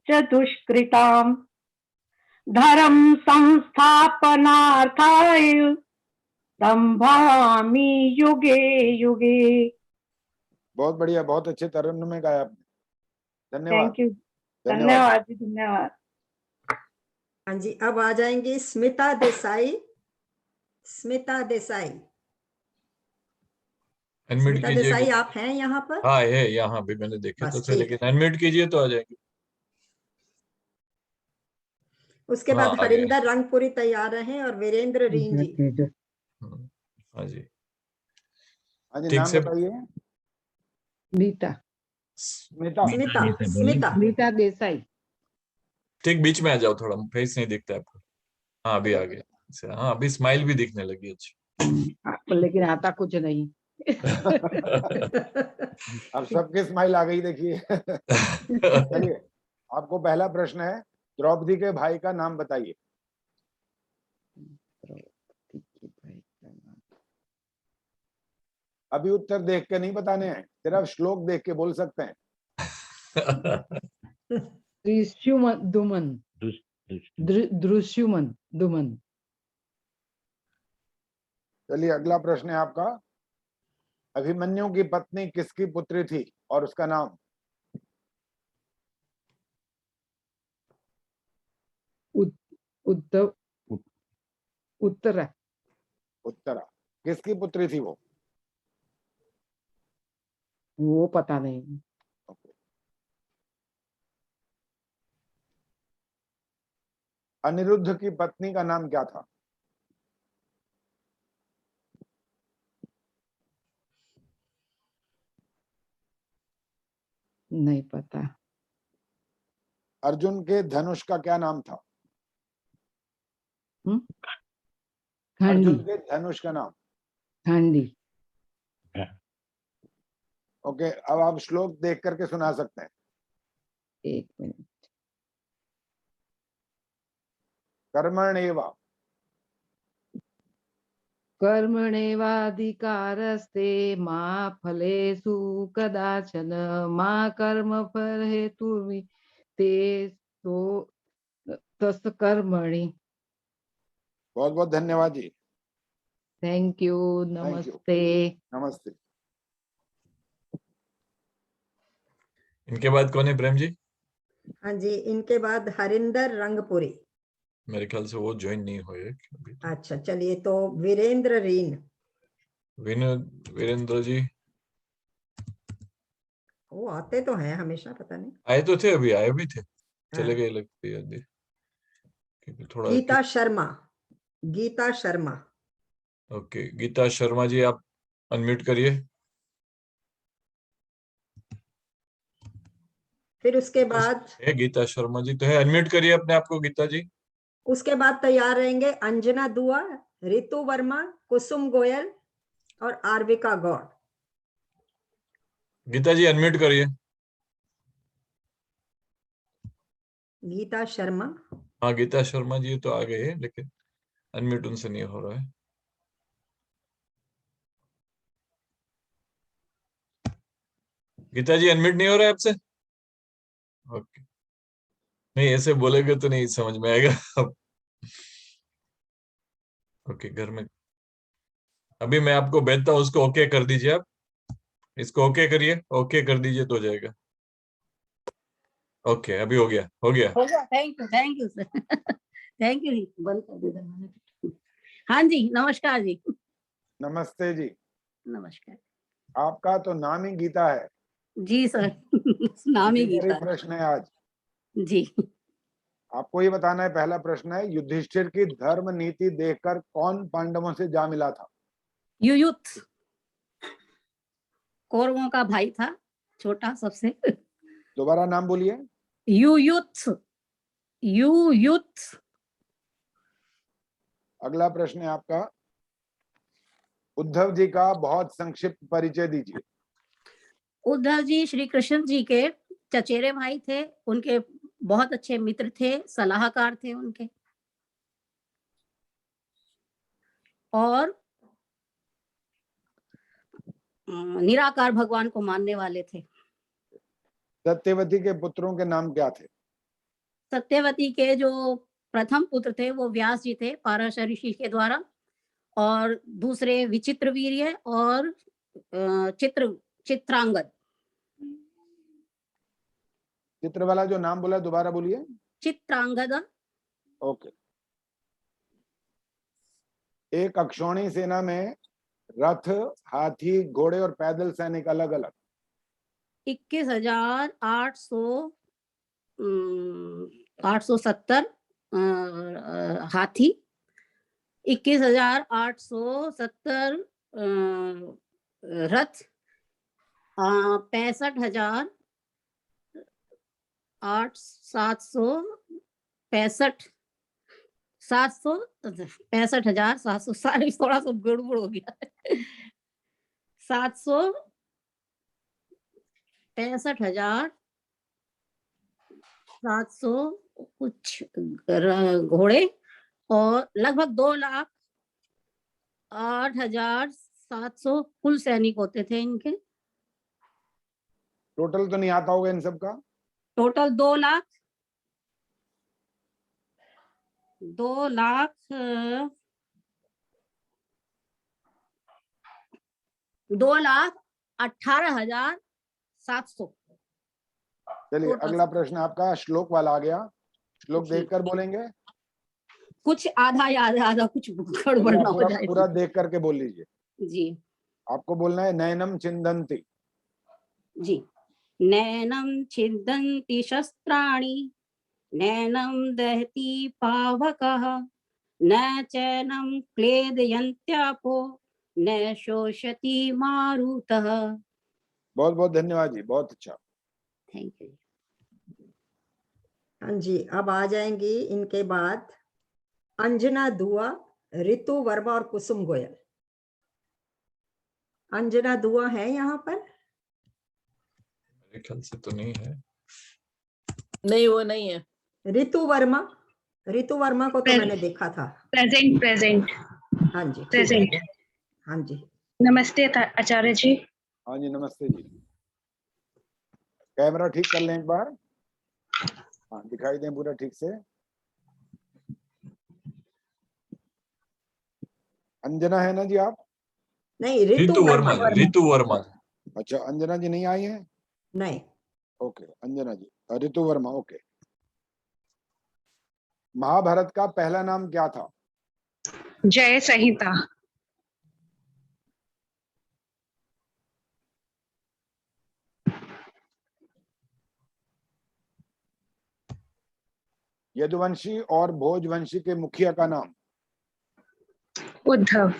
S15: च दुष्कृतां धर्म संस्थापनार्थाय संभवामि युगे युगे।
S1: बहुत बढ़िया, बहुत अच्छे तरुण में गाया आपने। धन्यवाद।
S15: Thank you.
S1: धन्यवाद।
S15: धन्यवाद जी, धन्यवाद।
S3: हाँ जी, अब आ जाएंगी स्मिता देसाई। स्मिता देसाई।
S5: अनम्यूट
S3: स्मिता
S5: कीजिए।
S3: देसाई आप हैं यहाँ पर?
S5: हाँ है यहाँ भी, मैंने देखे
S3: बस
S5: तो थे,
S3: ठीक
S5: लेकिन अनम्यूट कीजिए तो आ जाएंगे।
S3: उसके
S5: हाँ,
S3: बाद
S5: आ गया।
S3: हरिंदर रंगपुरी तैयार हैं और वीरेंद्र रीन जी।
S5: हाँ जी,
S1: हाँ जी,
S5: ठीक
S1: नाम
S5: से
S1: बताइए।
S12: स्मिता
S1: स्मिता।
S3: स्मिता स्मिता
S12: स्मिता देसाई।
S5: ठीक बीच में आ जाओ, थोड़ा फेस नहीं दिखता है आपको। हाँ अभी आ गया। अच्छा, हाँ अभी स्माइल भी दिखने लगी। अच्छा
S12: लेकिन आता कुछ नहीं।
S1: अब सबके स्माइल आ गई, देखिए। चलिए, आपको पहला प्रश्न है, द्रौपदी के भाई का नाम बताइए। अभी उत्तर देख के नहीं बताने हैं, सिर्फ श्लोक देख के बोल सकते हैं।
S12: दृश्युमन दृश्युमन दुमन।
S1: चलिए, अगला प्रश्न है आपका, अभिमन्यु की पत्नी किसकी पुत्री थी और उसका नाम?
S12: उद्धव उत्तरा।
S1: उत्तरा। किसकी पुत्री थी
S12: वो पता नहीं।
S1: अनिरुद्ध की पत्नी का नाम क्या था?
S12: नहीं पता।
S1: अर्जुन के धनुष का क्या नाम था? अर्जुन के धनुष का नाम?
S12: खांडी।
S1: ओके, अब आप श्लोक देख करके सुना सकते हैं।
S12: एक मिनट।
S1: कर्मण्येव
S12: कर्मण्येवाधिकारस्ते मा फलेषु कदाचन मा कर्मफल हेतुर्भि ते तत्कर्मणि।
S1: बहुत बहुत धन्यवाद जी।
S12: Thank you. नमस्ते।
S1: नमस्ते।
S5: इनके बाद कौन है प्रेम जी?
S3: हाँ जी, इनके बाद हरिंदर रंगपुरी।
S5: मेरे ख्याल से वो ज्वाइन नहीं हुए अभी।
S3: अच्छा, चलिए, तो वीरेंद्र रीन।
S5: वीरेंद्र जी
S3: वो आते तो हैं हमेशा, पता नहीं।
S5: आए तो थे, अभी आए भी थे, चले गए लगती है अभी, थोड़ा।
S3: गीता शर्मा। गीता शर्मा।
S5: ओके, गीता शर्मा जी आप अनम्यूट करिए।
S3: फिर उसके बाद
S5: है गीता शर्मा जी तो है, अनम्यूट करिए अपने आप को गीता जी।
S3: उसके बाद तैयार रहेंगे अंजना दुआ, रितु वर्मा, कुसुम गोयल और आरविका गौड़।
S5: गीता जी अनम्यूट करिए।
S3: गीता शर्मा।
S5: हाँ गीता शर्मा जी तो आ गए हैं, लेकिन अनम्यूट उनसे नहीं हो रहा है। गीता जी अनम्यूट नहीं हो रहा है आपसे? ओके, नहीं ऐसे बोलेगे तो नहीं समझ में आएगा। ओके, घर में अभी मैं आपको भेजता हूँ, उसको ओके कर दीजिए आप, इसको ओके करिए, ओके कर दीजिए तो हो जाएगा। ओके, अभी हो गया, हो गया।
S16: Thank you sir. Thank you. बंद कर दे मैंने। हाँ जी, नमस्कार जी।
S1: नमस्ते जी।
S16: नमस्कार।
S1: आपका तो नाम ही गीता है।
S16: जी सर। नाम ही
S1: इसी पर
S16: गीता
S1: प्रश्न है आज
S16: जी।
S1: आपको ये बताना है। पहला प्रश्न है, युधिष्ठिर की धर्म नीति देखकर कौन पांडवों से जा मिला था?
S16: युयुत्स, कौरवों का भाई था, छोटा सबसे।
S1: दोबारा नाम बोलिए।
S16: युयुत्स। युयुत्स।
S1: अगला प्रश्न है आपका, उद्धव जी का बहुत संक्षिप्त परिचय दीजिए।
S16: उद्धव जी श्री कृष्ण जी के चचेरे भाई थे, उनके बहुत अच्छे मित्र थे, सलाहकार थे उनके, और निराकार भगवान को मानने वाले थे।
S1: सत्यवती के पुत्रों के नाम क्या थे?
S16: सत्यवती के जो प्रथम पुत्र थे वो व्यास जी थे, पारशर ऋषि के द्वारा, और दूसरे विचित्रवीर्य और चित्रांगद।
S1: चित्र वाला जो नाम बोला दोबारा बोलिए।
S16: चित्रांगद।
S1: ओके। एक अक्षौणी सेना में रथ, हाथी, घोड़े और पैदल सैनिक अलग अलग
S16: 21,870 हाथी, 21,870 रथ, 65,765 सारी थोड़ा सा गड़बड़ हो गया 765,700 कुछ घोड़े और लगभग 2,08,700 कुल सैनिक होते थे इनके।
S1: टोटल तो नहीं आता होगा इन सब का?
S16: टोटल 2 लाख 2,18,700।
S1: चलिए अगला प्रश्न आपका श्लोक वाला आ गया। श्लोक देखकर बोलेंगे,
S16: कुछ आधा याद है, आधा कुछ गड़बड़ ना हो जाए।
S1: पूरा देख करके बोल लीजिए
S16: जी।
S1: आपको बोलना है नैनम छिंदन्ति।
S16: जी। नैनम छिन्दन्ति शस्त्राणि, नैनम दहति पावकः, न चैनम क्लेदयन्त्यापो, न शोषति मारुतः।
S1: बहुत बहुत धन्यवाद जी, बहुत अच्छा।
S16: Thank you.
S3: हाँ जी, अब आ जाएंगी इनके बाद अंजना दुआ, ऋतु वर्मा और कुसुम गोयल। अंजना दुआ है यहाँ पर?
S5: मेरे ख्याल से तो नहीं है।
S2: नहीं, वो नहीं है।
S3: ऋतु वर्मा, ऋतु वर्मा को तो मैंने देखा था।
S17: Present present.
S3: हाँ जी
S17: प्रेजेंट।
S3: हाँ जी।
S17: नमस्ते आचार्य जी।
S1: हाँ जी नमस्ते जी। कैमरा ठीक कर लें एक बार। हाँ दिखाई दें पूरा ठीक से। अंजना है ना जी आप?
S3: नहीं, ऋतु वर्मा।
S5: ऋतु वर्मा।
S1: अच्छा, अंजना जी नहीं आई हैं?
S3: नहीं।
S1: ओके, अंजना जी, ऋतु वर्मा। ओके। महाभारत का पहला नाम क्या था?
S17: जय संहिता।
S1: यदुवंशी और भोजवंशी के मुखिया का नाम?
S17: उद्धव।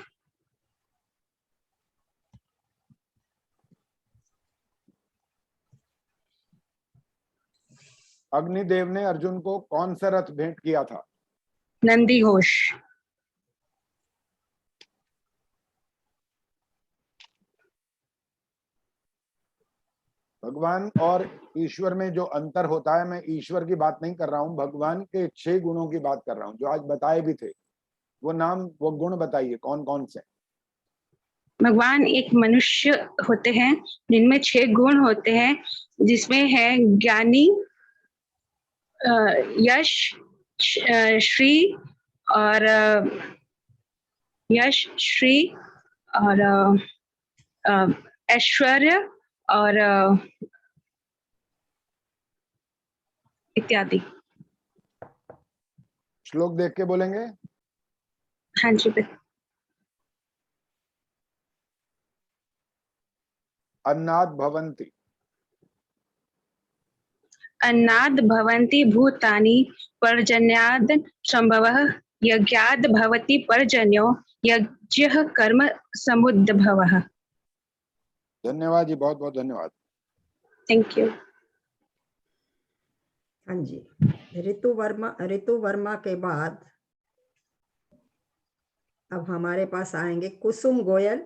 S1: अग्निदेव ने अर्जुन को कौन सा रथ भेंट किया था?
S17: नंदी घोष।
S1: भगवान और ईश्वर में जो अंतर होता है, मैं ईश्वर की बात नहीं कर रहा हूं, भगवान के 6 गुणों की बात कर रहा हूं जो आज बताए भी थे। वो नाम, वो गुण बताइए कौन कौन से?
S17: भगवान एक मनुष्य होते हैं जिनमें 6 गुण होते हैं, जिसमें है ज्ञानी, यश, श्री और यश, श्री और ऐश्वर्य और इत्यादि।
S1: श्लोक देख के बोलेंगे?
S17: हाँ जी।
S1: अन्नाद भवन्ति।
S17: अन्नाद भवन्ति भूतानि पर्जन्याद संभवः, यज्ञाद भवति पर्जन्यो, यज्ञः कर्म समुद्भवः।
S1: धन्यवाद जी, बहुत बहुत धन्यवाद।
S17: Thank you.
S3: हाँ जी। ऋतु वर्मा के बाद अब हमारे पास आएंगे कुसुम गोयल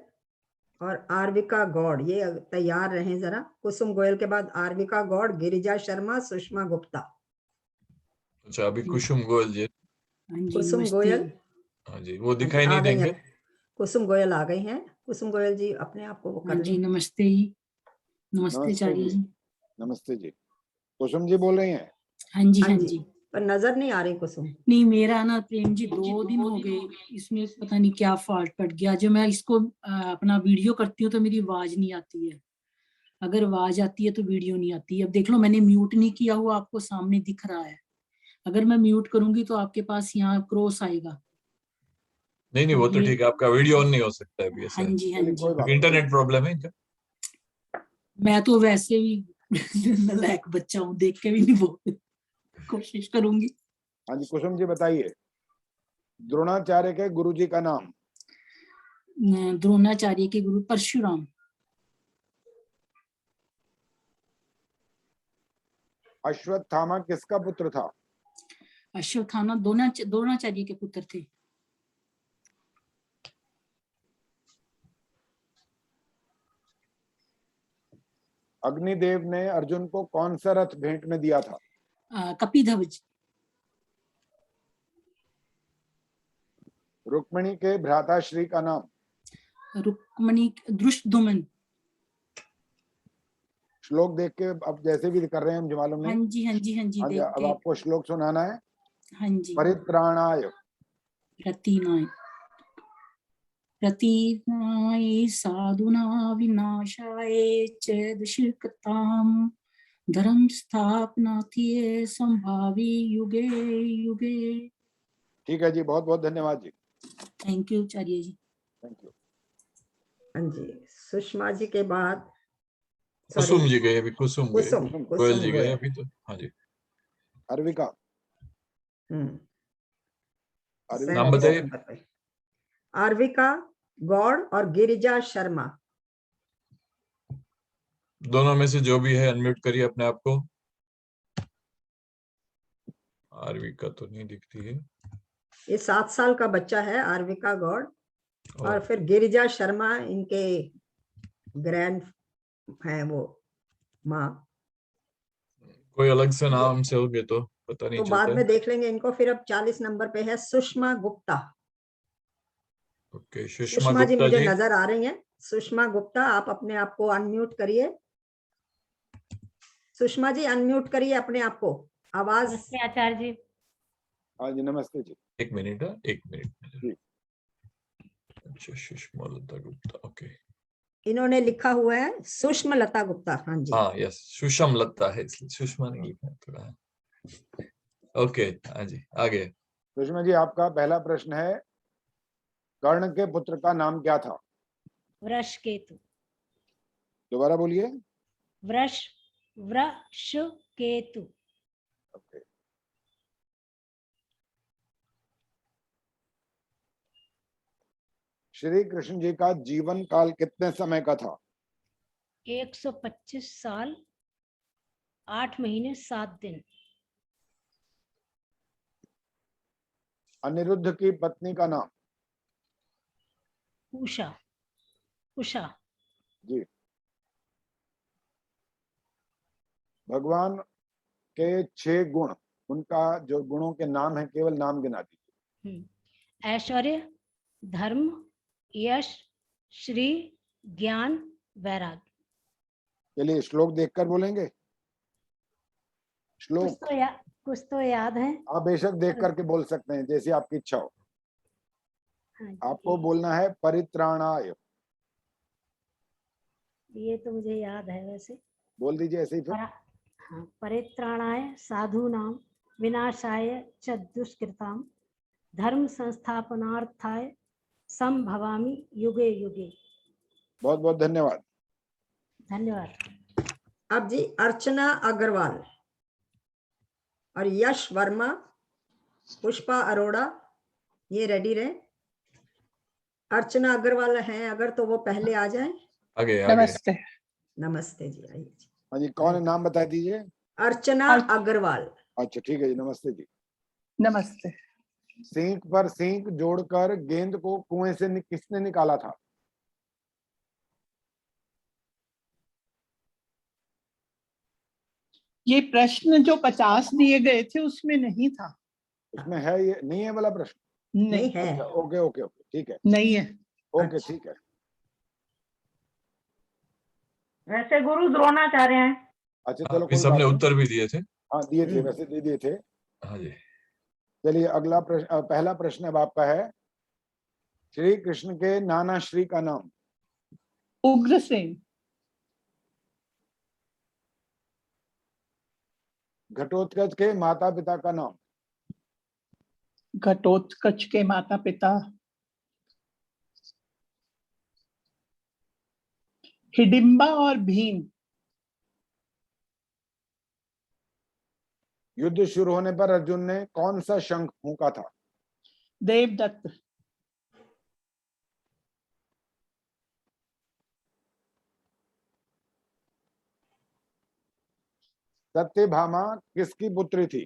S3: और आर्विका गौड़। ये तैयार रहें जरा। कुसुम गोयल के बाद आर्विका गौड़, गिरिजा शर्मा, सुषमा गुप्ता।
S5: अच्छा, अभी कुसुम गोयल जी।
S3: कुसुम गोयल।
S5: हाँ जी, वो दिखाई नहीं देंगे।
S3: कुसुम गोयल आ गई हैं। कुसुम गोयल जी अपने आप को वो कर
S18: जी। नमस्ते जी। नमस्ते आचार्य जी।
S1: नमस्ते जी। कुसुम जी बोल रही हैं?
S18: हाँ जी हाँ जी।
S3: पर नजर नहीं आ रही कुसुम।
S18: नहीं, मेरा ना प्रेम जी 2 दिन हो गए, इसमें पता नहीं क्या फॉल्ट पड़ गया। जो मैं इसको अपना वीडियो करती हूँ तो मेरी आवाज नहीं आती है, अगर आवाज आती है तो वीडियो नहीं आती है। अब देख लो, मैंने म्यूट नहीं किया हुआ, आपको सामने दिख रहा है। अगर मैं म्यूट करूंगी तो आपके पास यहाँ क्रॉस आएगा।
S5: नहीं वो तो ठीक है, आपका वीडियो ऑन नहीं हो सकता अभी।
S18: हाँ जी हाँ जी।
S5: इंटरनेट प्रॉब्लम है इनका।
S18: मैं तो वैसे भी नलायक बच्चा हूँ, देख के भी नहीं बोल, कोशिश करूंगी।
S1: हाँ जी कुसुम जी बताइए, द्रोणाचार्य के गुरुजी का नाम?
S18: द्रोणाचार्य के गुरु परशुराम।
S1: अश्वत्थामा किसका पुत्र था?
S18: अश्वत्थामा द्रोणाचार्य के पुत्र थे।
S1: अग्निदेव ने अर्जुन को कौन सा रथ भेंट में दिया था?
S18: कपिध्वज।
S1: रुक्मिणी के भ्राताश्री का नाम?
S18: रुक्मिणी दृष्टद्युम्न।
S1: श्लोक देख के अब जैसे भी कर रहे हैं मुझे मालूम नहीं।
S18: हाँ जी हाँ जी हाँ जी देख
S1: अब
S18: के।
S1: आपको श्लोक सुनाना है।
S18: हाँ जी।
S1: परित्राणाय
S18: रतिनाय साधुना विनाशाय च दुष्कृताम् धर्म स्थापनार्थाय संभावी युगे युगे।
S1: ठीक है जी, बहुत बहुत धन्यवाद जी।
S18: Thank you Acharya ji.
S1: Thank you.
S3: हाँ जी, सुषमा जी के बाद
S5: कुसुम जी गए, अभी कुसुम गए, गोयल जी गए
S3: गोयल।
S5: अभी तो। हाँ जी
S1: अर्विका।
S5: नाम बताइए।
S3: अर्विका गौड़ और गिरिजा शर्मा।
S5: दोनों में से जो भी है अनम्यूट करिए अपने आप को। आर्विका तो नहीं दिखती है।
S3: ये 7 साल का बच्चा है आर्विका गौड़, और फिर गिरिजा शर्मा इनके ग्रैंड हैं, वो माँ।
S5: कोई अलग से नाम से होंगे तो पता नहीं
S3: तो
S5: चलता
S3: बाद
S5: है।
S3: में देख लेंगे इनको। फिर अब 40 नंबर पे है सुषमा गुप्ता।
S5: ओके, सुषमा
S3: सुषमा जी
S5: गुप्ता
S3: मुझे
S5: जी।
S3: नजर आ रही हैं। सुषमा गुप्ता, आप अपने आप को अनम्यूट करिए। सुषमा जी अनम्यूट करिए अपने आप को, आवाज।
S19: नमस्ते आचार्य जी।
S1: हाँ जी नमस्ते जी।
S5: एक मिनट, एक मिनट। अच्छा, सुषमा लता गुप्ता, ओके।
S3: इन्होंने लिखा हुआ है सुषमा लता गुप्ता। हाँ जी।
S5: हाँ यस, सुषम लता है इसलिए सुषमा नहीं लिखा है थोड़ा। ओके हाँ जी, आगे।
S1: सुषमा जी आपका पहला प्रश्न है, कर्ण के पुत्र का नाम क्या था?
S19: वृषकेतु।
S1: दोबारा बोलिए।
S19: वृषकेतु।
S1: श्री कृष्ण जी का जीवन काल कितने समय का था?
S19: 125 साल 8 महीने 7 दिन।
S1: अनिरुद्ध की पत्नी का नाम?
S19: उषा। उषा
S1: जी। भगवान के 6 गुण, उनका जो गुणों के नाम है, केवल नाम गिना दीजिए।
S19: ऐश्वर्य, धर्म, यश, श्री, ज्ञान, वैराग्य।
S1: चलिए श्लोक देखकर बोलेंगे। श्लोक
S19: कुछ तो याद है।
S1: आप बेशक देख करके बोल सकते हैं, जैसी आपकी इच्छा हो। आपको बोलना है परित्राणाय।
S19: ये तो मुझे याद है वैसे।
S1: बोल दीजिए ऐसे ही फिर।
S19: हाँ, परित्राणाय साधूनां विनाशाय च दुष्कृतां धर्म संस्थापनार्थाय संभवामि युगे युगे।
S1: बहुत बहुत धन्यवाद।
S19: धन्यवाद।
S3: अब जी अर्चना अग्रवाल और यश वर्मा, पुष्पा अरोड़ा, ये रेडी रहे। अर्चना अग्रवाल हैं अगर, तो वो पहले आ जाए।
S5: आगे।
S3: नमस्ते। नमस्ते जी, आइए जी।
S1: हाँ जी, कौन है नाम बता दीजिए।
S3: अर्चना अग्रवाल।
S1: अच्छा ठीक है जी, नमस्ते जी।
S20: नमस्ते।
S1: सींक पर सींक जोड़कर गेंद को कुएं से किसने निकाला था?
S20: ये प्रश्न जो 50 दिए गए थे उसमें नहीं था।
S1: उसमें है, ये नहीं है वाला प्रश्न?
S20: नहीं है।
S1: अच्छा, ओके ओके ओके, ठीक है।
S20: नहीं है।
S1: ओके ठीक है।
S15: वैसे गुरु द्रोणाचार्य हैं।
S1: अच्छा चलो
S5: अभी
S1: कोई
S5: सबने
S1: बात नहीं।
S5: उत्तर भी दिए थे।
S1: हाँ दिए थे, वैसे दे दिए थे।
S5: हाँ जी।
S1: चलिए अगला प्रश्न, पहला प्रश्न अब आपका है, श्री कृष्ण के नाना श्री का नाम?
S20: उग्रसेन।
S1: घटोत्कच के माता पिता का नाम?
S20: घटोत्कच के माता पिता हिडिंबा और भीम।
S1: युद्ध शुरू होने पर अर्जुन ने कौन सा शंख फूंका था?
S20: देवदत्त।
S1: सत्यभामा किसकी पुत्री थी?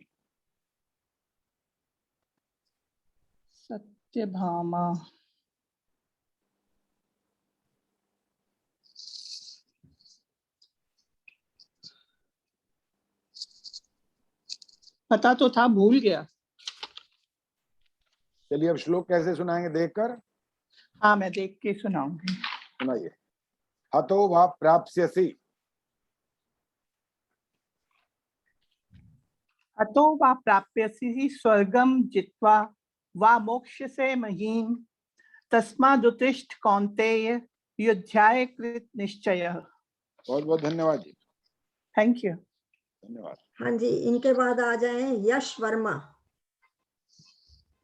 S20: सत्यभामा पता तो था, भूल गया।
S1: चलिए अब श्लोक कैसे सुनाएंगे देखकर?
S20: हाँ, मैं देख के सुनाऊंगी।
S1: सुनाइए। हतो वा प्राप्स्यसि।
S20: अतो वा प्राप्यसि स्वर्गम जित्वा वा मोक्ष्यसे महीम् तस्मादुत्तिष्ठ कौन्तेय युद्धाय कृत निश्चयः।
S1: बहुत बहुत धन्यवाद जी।
S20: Thank you.
S1: धन्यवाद।
S3: हाँ जी, इनके बाद आ जाए यश वर्मा।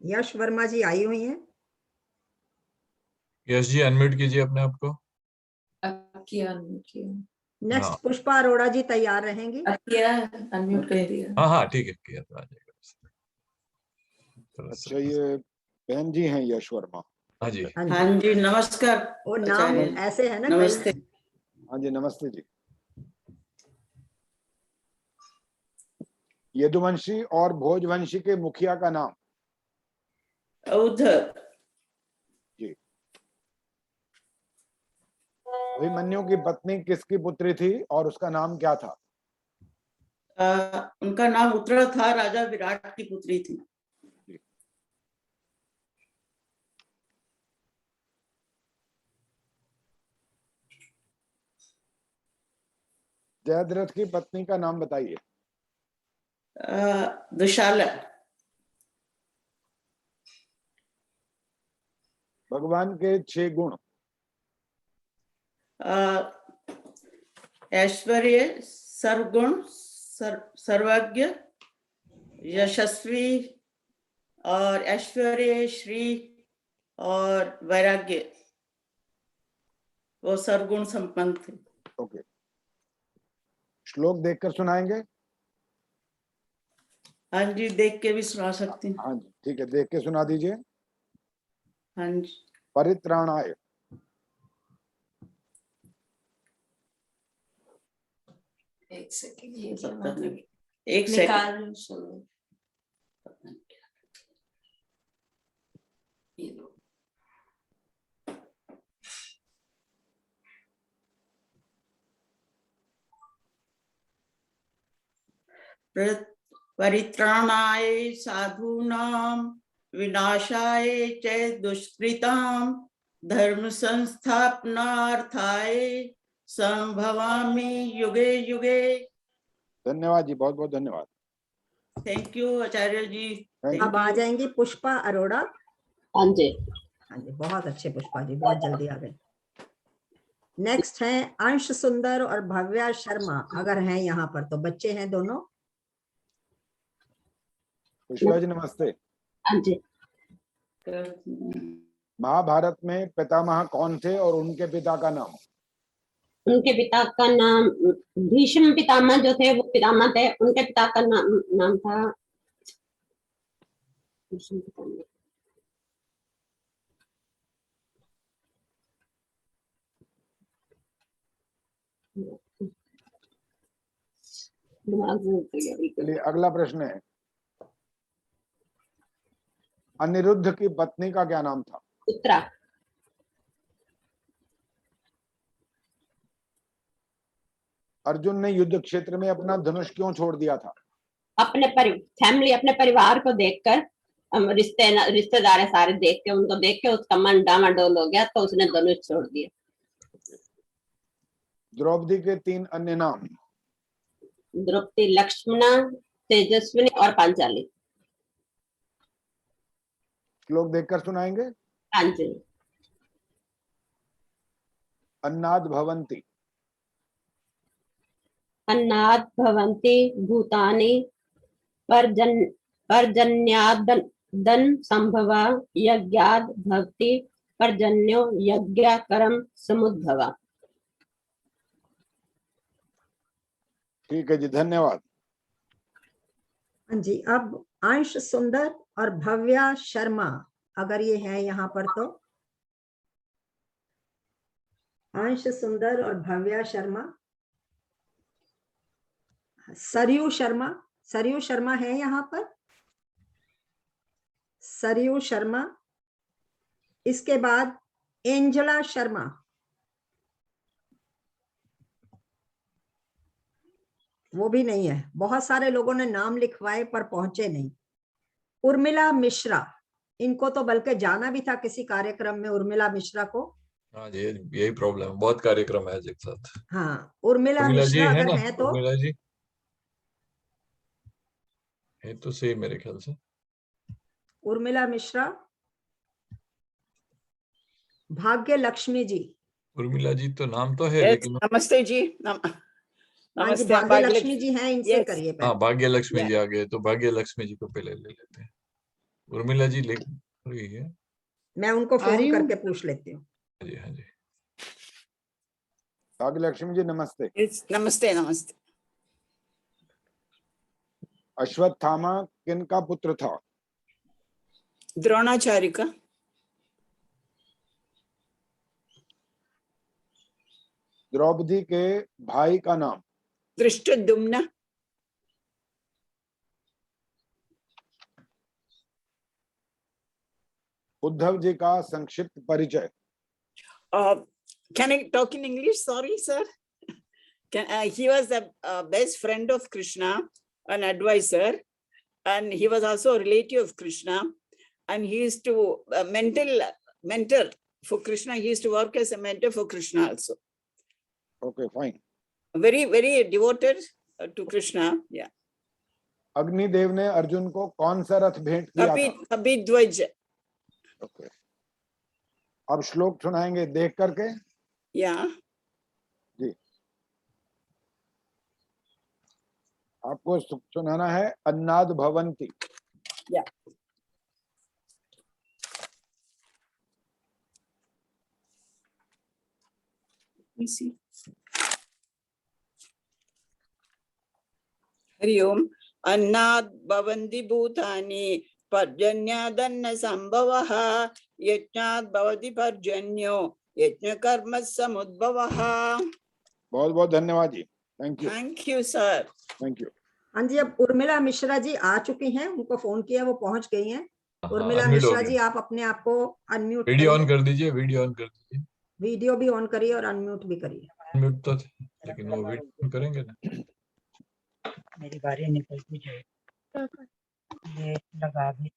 S3: यश वर्मा जी आई हुई हैं।
S5: यश जी अनम्यूट कीजिए अपने आप को।
S3: नेक्स्ट पुष्पा अरोड़ा जी तैयार रहेंगी।
S2: अनम्यूट कर दिया।
S5: हाँ हाँ ठीक है, किया तो आ जाएगा।
S1: अच्छा, ये बहन जी हैं यश वर्मा।
S5: हाँ जी।
S4: हाँ जी, नमस्कार।
S3: वो नाम ऐसे है ना।
S4: नमस्ते।
S1: हाँ जी, नमस्ते जी। यदुवंशी और भोजवंशी के मुखिया का नाम?
S4: उद्धव
S1: जी। अभिमन्यु की पत्नी किसकी पुत्री थी और उसका नाम क्या था?
S4: उनका नाम उत्तरा था, राजा विराट की पुत्री थी।
S1: जयद्रथ की पत्नी का नाम बताइए।
S4: दुशाला।
S1: भगवान के 6 गुण?
S4: ऐश्वर्य, सर्वगुण, सर्वज्ञ, यशस्वी और ऐश्वर्य, श्री और वैराग्य, वो सर्वगुण संपन्न थे।
S1: ओके। श्लोक देखकर सुनाएंगे?
S4: हाँ जी, देख के भी सुना सकती हूँ।
S1: हाँ जी ठीक है, देख के सुना दीजिए।
S4: हाँ जी।
S1: परित्राणाय।
S2: एक सेकंड, ये क्या
S4: पता
S2: मतलब?
S4: नहीं, एक सेकंड।
S2: निकाल सुनो। ये लो।
S4: परित्राणाय साधूनां विनाशाय च दुष्कृतां धर्म संस्थापनार्थाय संभवामि युगे युगे।
S1: धन्यवाद जी, बहुत बहुत धन्यवाद।
S4: थैंक यू आचार्य जी।
S3: अब आ जाएंगी पुष्पा अरोड़ा।
S15: हाँ जी।
S3: हाँ जी, बहुत अच्छे पुष्पा जी, बहुत जल्दी आ गए। नेक्स्ट है अंश सुंदर और भव्या शर्मा, अगर हैं यहाँ पर तो। बच्चे हैं दोनों।
S1: पुष्पा जी नमस्ते।
S15: हाँ जी।
S1: महाभारत में पितामह कौन थे और उनके पिता का नाम?
S15: उनके पिता का नाम भीष्म पितामह जो थे वो पितामह थे। उनके पिता का नाम था भीष्म पितामह।
S1: चलिए अगला प्रश्न है, अनिरुद्ध की पत्नी का क्या नाम था?
S15: उत्तरा।
S1: अर्जुन ने युद्ध क्षेत्र में अपना धनुष क्यों छोड़ दिया था?
S15: अपने फैमिली, अपने परिवार को देखकर, रिश्तेदार है सारे देख के, उनको देख के उसका मन डामाडोल हो गया, तो उसने धनुष छोड़ दिया।
S1: द्रौपदी के 3 अन्य नाम?
S15: द्रौपदी, लक्ष्मणा, तेजस्विनी और पांचाली।
S1: श्लोक देखकर सुनाएंगे?
S15: हाँ जी।
S1: अन्नाद भवन्ति।
S15: अन्नाद भवन्ति भूतानि पर्जन्यादन संभवा यज्ञाद भवति पर्जन्यो यज्ञाकरम समुद्भवा।
S1: ठीक है जी, धन्यवाद।
S3: हाँ जी, अब अंश सुंदर और भव्या शर्मा अगर ये है यहाँ पर तो अंश सुंदर और भव्या शर्मा, सरयू शर्मा, सरयू शर्मा है यहाँ पर, सरयू शर्मा। इसके बाद एंजला शर्मा, वो भी नहीं है। बहुत सारे लोगों ने नाम लिखवाए पर पहुंचे नहीं। उर्मिला मिश्रा, इनको तो बल्कि जाना भी था किसी कार्यक्रम में, उर्मिला मिश्रा को।
S5: हाँ जी, यही प्रॉब्लम है, बहुत कार्यक्रम है एक साथ।
S3: हाँ, उर्मिला
S5: उर्मिला जी
S3: मिश्रा
S5: है
S3: अगर
S5: ना?
S3: है तो
S5: उर्मिला जी है तो सही मेरे ख्याल से।
S3: उर्मिला मिश्रा। भाग्य लक्ष्मी जी,
S5: उर्मिला जी तो नाम तो है
S21: Yes,
S5: लेकिन
S21: नमस्ते जी।
S3: हाँ जी,
S21: नमस्ते, हम
S3: भाग्य लक्ष्मी जी हैं, इनसे
S21: Yes.
S3: करिए
S5: हाँ,
S3: पहले।
S5: भाग्य लक्ष्मी
S21: Yeah.
S5: जी आ गए तो भाग्य लक्ष्मी जी को पहले ले लेते हैं। उर्मिला जी ले रही है।
S3: मैं उनको फोन करके पूछ लेती हूँ।
S5: हाँ जी, हाँ जी।
S1: भाग्य लक्ष्मी जी नमस्ते।
S21: Yes, नमस्ते नमस्ते।
S1: अश्वत्थामा किनका पुत्र था?
S21: द्रोणाचार्य का।
S1: द्रौपदी के भाई का नाम?
S21: धृष्टद्युम्न।
S1: उद्धव जी का संक्षिप्त परिचय?
S21: Can I talk in English? Sorry, sir. He was the best friend of Krishna, an advisor, and he was also a relative of Krishna. And he used to mentor for Krishna. He used to work as a mentor for Krishna also.
S1: Okay, fine.
S21: Very, very devoted to Krishna. Yeah.
S1: Agnidev ने अर्जुन को कौन सा रथ भेंट किया था?
S21: Kapidhwaj.
S1: Okay. अब श्लोक सुनाएंगे देख करके?
S21: Yeah.
S1: जी, आपको सुनाना है अन्नाद भवंती।
S21: Yeah. हरि ओम। अन्नाद् भवन्ति भूतानि पर्जन्यादन्न संभवः यज्ञात् भवति पर्जन्यो यज्ञ कर्म समुद्भवः।
S1: बहुत बहुत धन्यवाद जी। Thank you.
S21: Thank you sir.
S1: Thank you.
S3: हाँ जी, अब उर्मिला मिश्रा जी आ चुकी हैं, उनको फोन किया, वो पहुंच गई हैं। उर्मिला
S5: unmute हो
S3: मिश्रा
S5: गए।
S3: जी, आप अपने आप को अनम्यूट
S5: वीडियो ऑन
S3: करिए।
S5: कर दीजिए, वीडियो ऑन कर दीजिए।
S3: वीडियो भी ऑन करिए और अनम्यूट भी करिए।
S5: अनम्यूट तो थे, लेकिन वो वीडियो ऑन करेंगे ना।
S22: मेरी बारी निकलती जाए, ये लगा भी।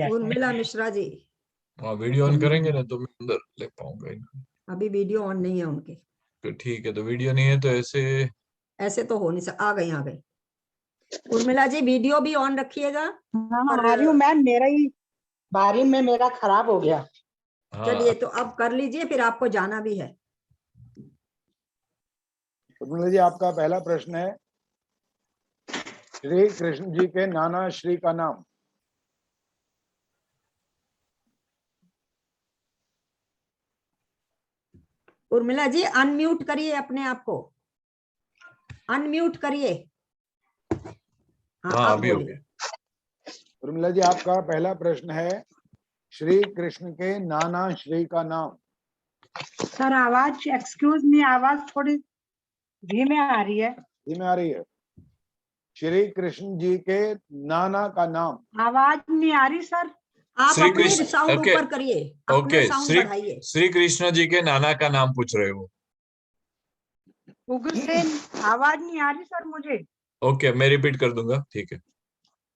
S3: उर्मिला मिश्रा जी,
S5: हाँ, वीडियो ऑन करेंगे ना तो मैं अंदर ले पाऊंगा इनको।
S3: अभी वीडियो ऑन नहीं है उनके।
S5: तो ठीक है, तो वीडियो नहीं है तो ऐसे
S3: तो हो नहीं सकता। आ गई। उर्मिला जी, वीडियो भी ऑन रखिएगा।
S22: हाँ, आ रही हूँ मैम, मेरा ही बारी में मेरा खराब हो गया।
S3: चलिए, तो अब कर लीजिए, फिर आपको जाना भी है।
S1: उर्मिला जी, आपका पहला प्रश्न है, श्री कृष्ण जी के नाना श्री का नाम?
S3: उर्मिला जी, अनम्यूट करिए अपने आप को, अनम्यूट करिए।
S5: हाँ, अभी हो गया।
S1: उर्मिला जी, आपका पहला प्रश्न है, श्री कृष्ण के नाना श्री का नाम?
S22: सर आवाज, एक्सक्यूज मी, आवाज थोड़ी धीमे आ रही है।
S1: धीमे आ रही है। श्री कृष्ण जी के नाना का नाम?
S22: आवाज नहीं आ रही सर।
S3: आप
S5: श्री
S3: अपनी
S5: कृष्ण,
S3: साउंड
S5: ओके,
S3: ऊपर करिए, अपना
S5: ओके,
S3: साउंड बढ़ाइए।
S5: श्री कृष्ण जी के नाना का नाम पूछ रहे हो?
S22: उग्रसेन, आवाज नहीं आ रही सर मुझे।
S5: ओके, मैं रिपीट कर दूंगा, ठीक है।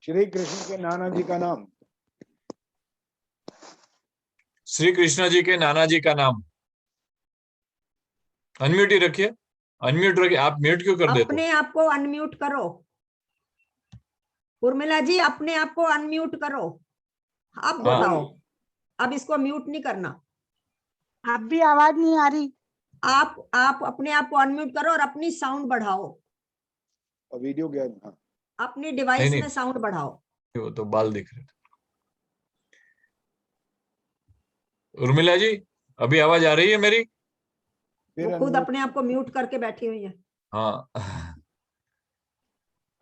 S1: श्री कृष्ण के नाना जी का नाम?
S5: श्री कृष्ण जी के नाना जी का नाम। अनम्यूट ही रखिए, अनम्यूट रखिए। आप म्यूट क्यों कर देते हो?
S3: अपने आप को अनम्यूट करो। उर्मिला जी, अपने आप को अनम्यूट करो। अब बताओ। अब इसको म्यूट नहीं करना।
S22: आप भी आवाज नहीं आ रही।
S3: आप अपने आप को अनम्यूट करो और अपनी साउंड बढ़ाओ।
S1: और वीडियो गया? हाँ,
S3: अपनी डिवाइस में साउंड बढ़ाओ।
S5: वो तो बाल दिख रहे थे। उर्मिला जी, अभी आवाज आ रही है मेरी?
S3: वो खुद अपने आप को म्यूट करके बैठी हुई है।
S5: हाँ,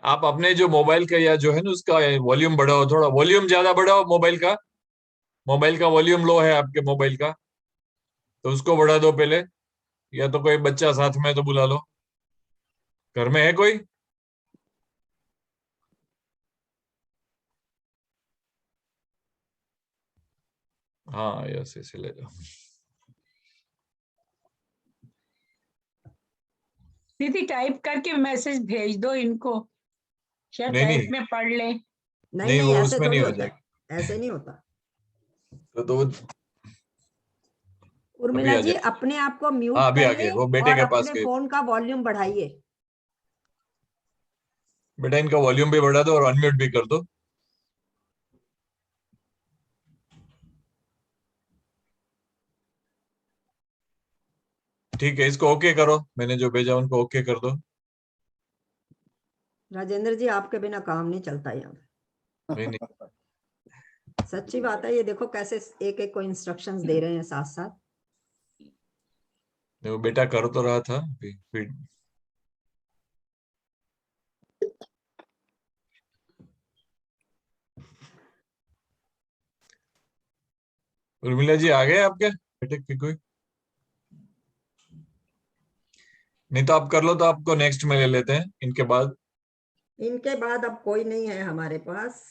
S5: आप अपने जो मोबाइल का या जो है ना उसका वॉल्यूम बढ़ाओ, थोड़ा वॉल्यूम ज्यादा बढ़ाओ मोबाइल का वॉल्यूम लो है आपके मोबाइल का, तो उसको बढ़ा दो पहले, या तो कोई बच्चा साथ में तो बुला लो। घर में है कोई? हाँ यस, इसे ले जाओ।
S4: दीदी टाइप करके मैसेज भेज दो इनको, शायद
S5: नहीं
S4: टाइप
S5: नहीं
S4: में पढ़ ले।
S5: नहीं, वो
S3: ऐसे
S5: उसमें नहीं
S3: थोड़ी
S5: हो
S3: होता है,
S5: जाएगा।
S3: ऐसे नहीं होता।
S5: तो
S3: उर्मिला
S5: आ
S3: जी
S5: जाए।
S3: अपने आप को
S5: हाँ
S3: म्यूट
S5: अभी आ
S3: कर
S5: गए,
S3: लें
S5: वो बेटे
S3: और
S5: के पास
S3: अपने
S5: गए।
S3: फोन का वॉल्यूम बढ़ाइए।
S5: बेटा इनका वॉल्यूम भी बढ़ा दो और अनम्यूट भी कर दो। ठीक है, इसको ओके करो, मैंने जो भेजा उनको ओके कर दो।
S3: राजेंद्र जी आपके बिना काम नहीं चलता यहाँ।
S5: नहीं नहीं,
S3: सच्ची बात है, ये देखो कैसे एक एक को इंस्ट्रक्शंस दे रहे हैं साथ साथ।
S5: वो बेटा कर तो रहा था फिर उर्मिला जी आ गए आपके बेटे के कोई? नहीं तो आप कर लो, तो आपको नेक्स्ट में ले लेते हैं इनके बाद।
S3: इनके बाद अब कोई नहीं है हमारे पास।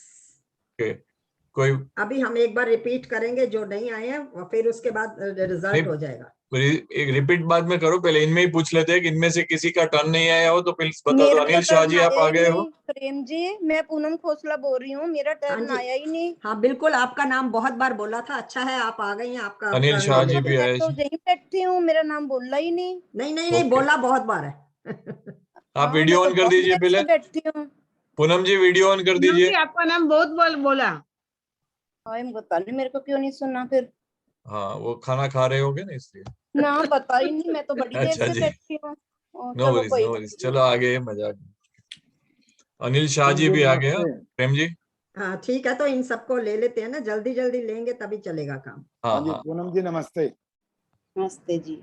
S5: कोई
S3: अभी हम एक बार रिपीट करेंगे जो नहीं आए हैं, और फिर उसके बाद रिजल्ट हो जाएगा।
S5: एक रिपीट बाद में करो, पहले इनमें ही पूछ लेते हैं कि इनमें से किसी का टर्न नहीं आया हो तो प्लीज बता दो।
S7: मेरा
S5: अनिल
S7: तो
S5: शाह
S7: टर्न
S5: जी आप
S7: आया
S5: आ
S7: ही
S5: गए हो?
S7: नहीं। प्रेम जी, मैं पूनम खोसला बोल रही हूँ, मेरा टर्न आया ही नहीं।
S3: हाँ बिल्कुल, आपका नाम बहुत बार बोला था। अच्छा है आप आ गई हैं, आपका
S5: अनिल
S3: turn
S5: शाह
S3: ले
S5: जी
S3: लेते
S5: भी
S3: हैं।
S5: आए।
S7: तो यहीं बैठी हूँ, मेरा नाम बोला ही नहीं।
S3: नहीं बोला बहुत बार है।
S5: आप वीडियो
S7: मैं
S5: ऑन
S7: तो
S5: कर
S7: बहुत
S5: दीजिए
S7: देर से
S5: पहले।
S7: बैठी हूँ।
S5: पूनम जी वीडियो ऑन कर दीजिए।
S22: आपका नाम बहुत बोला।
S7: बता नहीं मेरे को क्यों नहीं सुना फिर।
S5: हाँ वो खाना खा रहे होगे ना इसलिए।
S7: ना पता ही नहीं, मैं तो बड़ी देर
S5: अच्छा
S7: से
S5: जी,
S7: बैठी हूँ।
S5: नो
S7: चलो
S5: वरीज
S7: कोई
S5: नो वरीज, चलो आगे मजाक। अनिल शाह जी भी आ गया। प्रेम जी
S3: हाँ ठीक है, तो इन सबको ले लेते हैं ना, जल्दी जल्दी लेंगे तभी चलेगा काम।
S5: हाँ
S1: जी
S5: हाँ।
S1: पूनम जी नमस्ते।
S7: नमस्ते जी।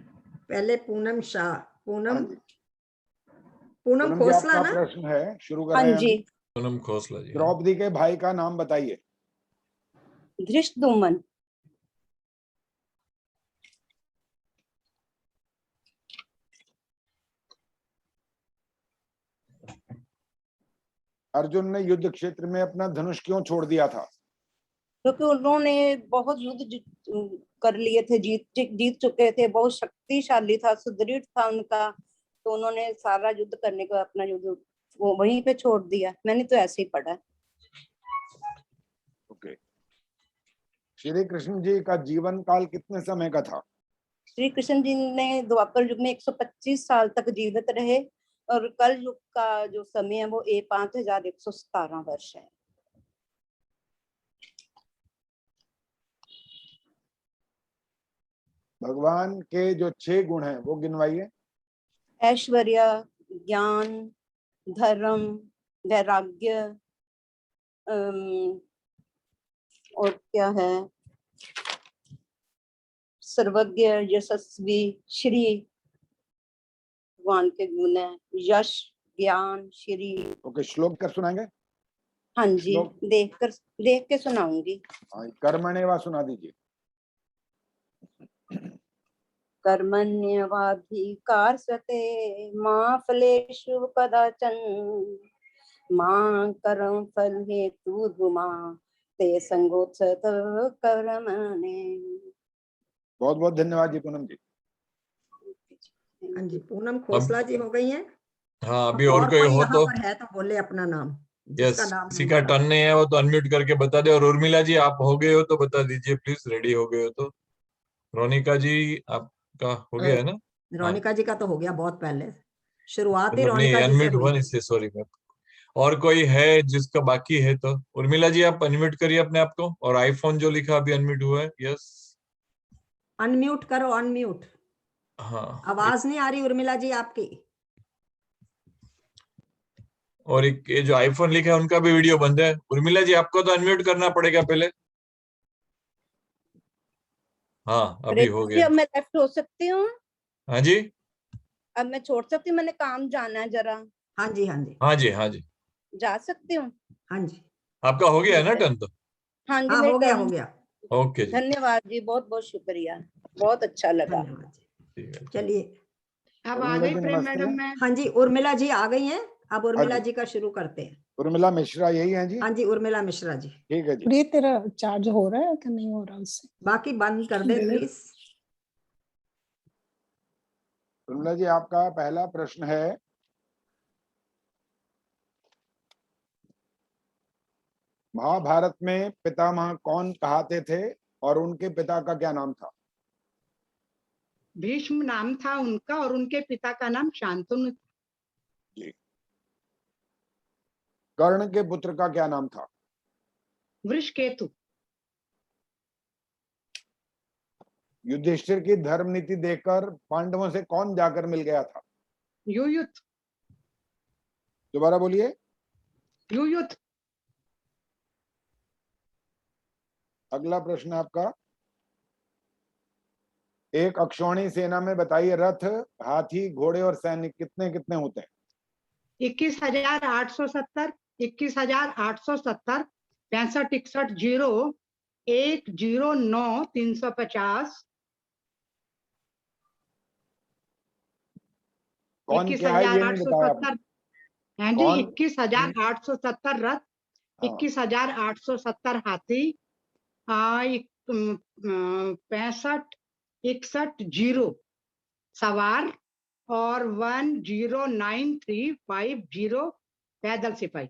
S3: पहले पूनम शाह, पूनम
S1: पूनम जी
S3: खोसला
S1: आपका
S3: ना?
S1: प्रश्न है, शुरू कर
S7: हाँ
S1: रहे हैं
S7: जी।
S1: हम।
S5: पूनम खोसला जी।
S1: द्रौपदी के भाई का नाम बताइए।
S7: धृष्टद्युम्न।
S1: अर्जुन ने युद्ध क्षेत्र में अपना धनुष क्यों छोड़ दिया था?
S7: क्योंकि उन्होंने बहुत युद्ध कर लिए थे, जीत चुके थे, बहुत शक्तिशाली था, सुदृढ़ था उनका, तो उन्होंने सारा युद्ध करने को अपना युद्ध वो वहीं पे छोड़ दिया। मैंने तो ऐसे ही पढ़ा।
S1: ओके। श्री कृष्ण जी का जीवन काल कितने समय का था?
S7: श्री कृष्ण जी ने द्वापर युग में 125 साल तक जीवित रहे, और कल युग का जो समय है वो 5117 वर्ष है।
S1: भगवान के जो 6 गुण हैं वो गिनवाइए।
S7: ऐश्वर्य, ज्ञान, धर्म, वैराग्य, और क्या है, सर्वज्ञ, यशस्वी, श्री, भगवान के गुण है, यश, ज्ञान, श्री।
S1: ओके, श्लोक कर सुनाएंगे?
S7: हाँ जी, देख के सुनाऊंगी।
S1: कर्मण्येवा सुना दीजिए।
S7: कर्मण्येवाधिकारस्ते मा फलेषु कदाचन मा कर्म फल हेतुर्भुमा ते संगोत्सत कर्मणे।
S1: बहुत बहुत धन्यवाद जी पूनम जी।
S3: हाँ जी, पूनम खोसला जी हो गई हैं।
S5: हाँ अभी और कोई हो
S3: यहाँ
S5: तो
S3: पर है तो बोले अपना नाम,
S5: यस,
S3: जिसका नाम
S5: किसी
S3: नहीं
S5: का
S3: आ रहा।
S5: टर्न नहीं है वो तो अनम्यूट करके बता दे। और उर्मिला जी आप हो गए हो तो बता दीजिए प्लीज, रेडी हो गए हो तो। रोनिका जी आपका हो गया है ना?
S3: रोनिका जी का तो हो गया बहुत पहले, शुरुआत ही
S5: मतलब नहीं,
S3: रोनिका जी से
S5: अनम्यूट
S3: हुई
S5: हुआ
S3: थी।
S5: इससे सॉरी मैं। और कोई है जिसका बाकी है तो उर्मिला जी आप अनम्यूट करिए अपने आप को। और आईफोन जो लिखा अभी अनम्यूट हुआ है, यस
S3: अनम्यूट करो, अनम्यूट।
S5: हाँ।
S3: आवाज नहीं आ रही उर्मिला जी आपकी।
S5: और एक ये जो आईफोन लिखा है उनका भी वीडियो बंद है। उर्मिला जी आपको तो अनम्यूट करना पड़ेगा पहले। हाँ अभी हो
S7: जी
S5: गया।
S7: अब मैं लेफ्ट हो सकती हूँ?
S5: हाँ जी
S7: अब मैं छोड़ सकती हूँ, मैंने काम जाना है जरा।
S3: हाँ जी हाँ जी
S5: हाँ जी हाँ जी।
S7: जा सकती हूँ?
S3: हाँ जी,
S5: आपका हो गया है ना टर्न? तो
S7: हाँ जी,
S3: हाँ
S7: मेरी
S3: हो गया,
S7: turn।
S3: हो गया।
S5: ओके जी,
S7: धन्यवाद जी, बहुत बहुत शुक्रिया, बहुत अच्छा लगा।
S3: धन्यवाद जी।
S5: ठीक है।
S3: चलिए,
S22: अब आ
S1: उर्मिला
S22: गई
S1: जी
S22: प्रेम
S1: नमस्ते।
S22: मैडम मैं।
S3: हाँ जी, उर्मिला जी आ गई हैं। अब उर्मिला
S1: जी।
S3: जी का शुरू करते हैं।
S1: उर्मिला मिश्रा यही है जी?
S3: हाँ जी, उर्मिला मिश्रा जी।
S1: ठीक है जी।
S20: प्रिय तेरा चार्ज हो रहा है कि नहीं हो रहा उससे?
S3: बाकी बंद कर दें प्लीज।
S1: उर्मिला जी आपका पहला प्रश्न है, महाभारत में पितामह कौन कहाते थे और उनके पिता का क्या नाम था?
S22: भीष्म नाम था उनका और उनके पिता का नाम शांतनु था।
S1: जी। कर्ण के पुत्र का क्या नाम था?
S22: वृषकेतु।
S1: युधिष्ठिर की धर्म नीति देखकर पांडवों से कौन जाकर मिल गया था?
S22: युयुध।
S1: दोबारा बोलिए।
S22: युयुध।
S1: अगला प्रश्न आपका, एक अक्षौणी सेना में बताइए रथ, हाथी, घोड़े और सैनिक कितने कितने होते हैं?
S22: 21,870, 21,870, 65 61 0 1 0 9 350,
S1: कौन क्या है ये नहीं बताया आपने।
S22: 21,870। हाँ जी,
S1: कौन?
S22: 21,870 रथ,
S1: हाँ।
S22: 21,870 हाथी, 65 61 0 सवार और 109350 पैदल सिपाही।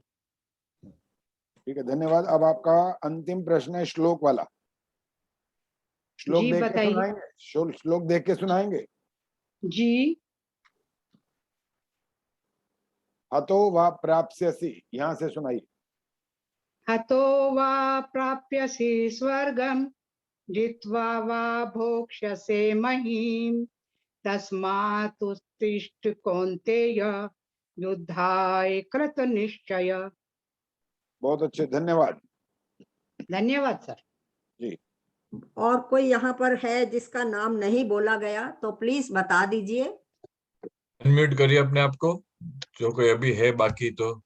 S1: ठीक है, धन्यवाद। अब आपका अंतिम प्रश्न है श्लोक वाला। श्लोक
S22: जी
S1: देख के
S22: बताइए।
S1: सुनाएंगे? श्लोक देख के सुनाएंगे?
S22: जी।
S1: हतो वा प्राप्स्यसि, यहाँ से सुनाइए।
S22: हतो वा प्राप्यसि स्वर्गम जित्वा वा भोक्ष्यसे महीम तस्मात् उत्तिष्ठ कौन्तेय युद्धाय कृत निश्चय।
S1: बहुत अच्छे, धन्यवाद।
S22: धन्यवाद सर।
S1: जी।
S3: और कोई यहाँ पर है जिसका नाम नहीं बोला गया तो प्लीज बता दीजिए।
S5: अनम्यूट करिए अपने आप को, जो कोई अभी है बाकी तो।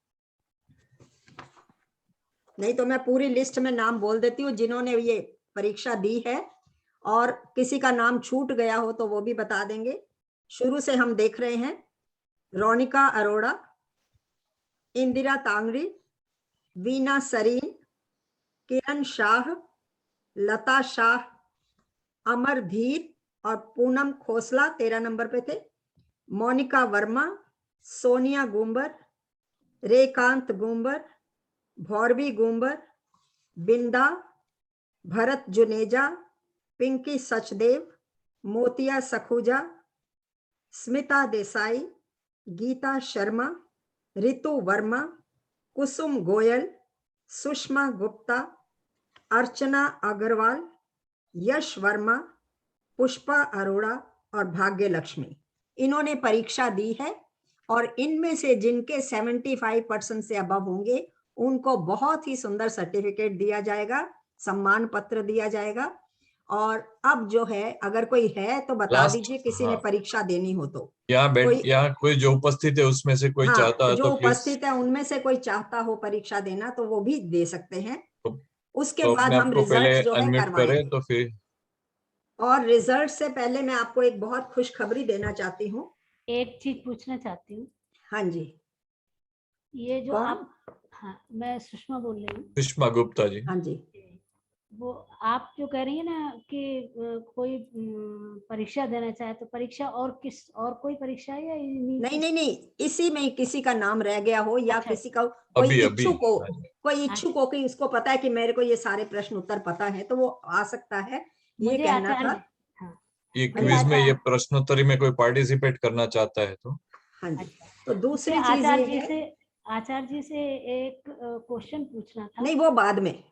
S3: नहीं तो मैं पूरी लिस्ट में नाम बोल देती हूँ जिन्होंने ये परीक्षा दी है, और किसी का नाम छूट गया हो तो वो भी बता देंगे। शुरू से हम देख रहे हैं, रोनिका अरोड़ा, इंदिरा तांगड़ी, वीना सरीन, किरण शाह, लता शाह, अमर धीर और पूनम खोसला 13 नंबर पे थे, मोनिका वर्मा, सोनिया गुंबर, रेकांत गुंबर, भौरवी गुंबर, बिंदा, भरत जुनेजा, पिंकी सचदेव, मोतिया सखुजा, स्मिता देसाई, गीता शर्मा, रितु वर्मा, कुसुम गोयल, सुषमा गुप्ता, अर्चना अग्रवाल, यश वर्मा, पुष्पा अरोड़ा और भाग्य लक्ष्मी। इन्होंने परीक्षा दी है और इनमें से जिनके 75% से अबव होंगे उनको बहुत ही सुंदर सर्टिफिकेट दिया जाएगा, सम्मान पत्र दिया जाएगा। और अब जो है, अगर कोई है तो बता दीजिए, किसी ने परीक्षा देनी हो तो।
S5: यहाँ कोई जो उपस्थित है उसमें से कोई चाहता है
S3: जो
S5: तो प्लीज।
S3: उपस्थित है उनमें से कोई चाहता हो परीक्षा देना तो वो भी दे सकते हैं। उसके
S5: तो
S3: बाद
S5: अपने
S3: हम
S5: आप को पहले
S3: रिजल्ट जो है
S5: अनम्यूट
S3: करवाएंगे।
S5: करें तो फिर।
S3: और रिजल्ट से पहले मैं आपको एक बहुत खुशखबरी देना चाहती हूँ।
S19: एक चीज पूछना चाहती हूँ।
S3: हाँ जी।
S19: ये जो
S3: कौन?
S19: आप, हाँ मैं सुषमा बोल रही हूँ।
S5: सुषमा गुप्ता जी।
S3: हाँ जी।
S19: वो आप जो कह रही है ना कि कोई परीक्षा देना चाहे तो परीक्षा और कोई परीक्षा है या
S3: नहीं, इसी में किसी का नाम रह गया हो या किसी का कोई इच्छुक हो कि इसको पता है कि मेरे को ये सारे प्रश्न उत्तर पता है तो वो आ सकता है, ये कहना था।
S5: ये क्विज में ये प्रश्नोत्तरी में कोई पार्टिसिपेट करना चाहता है तो।
S3: हाँ जी। तो दूसरी चीज
S19: आचार्य जी से एक क्वेश्चन पूछना था।
S3: नहीं, वो बाद में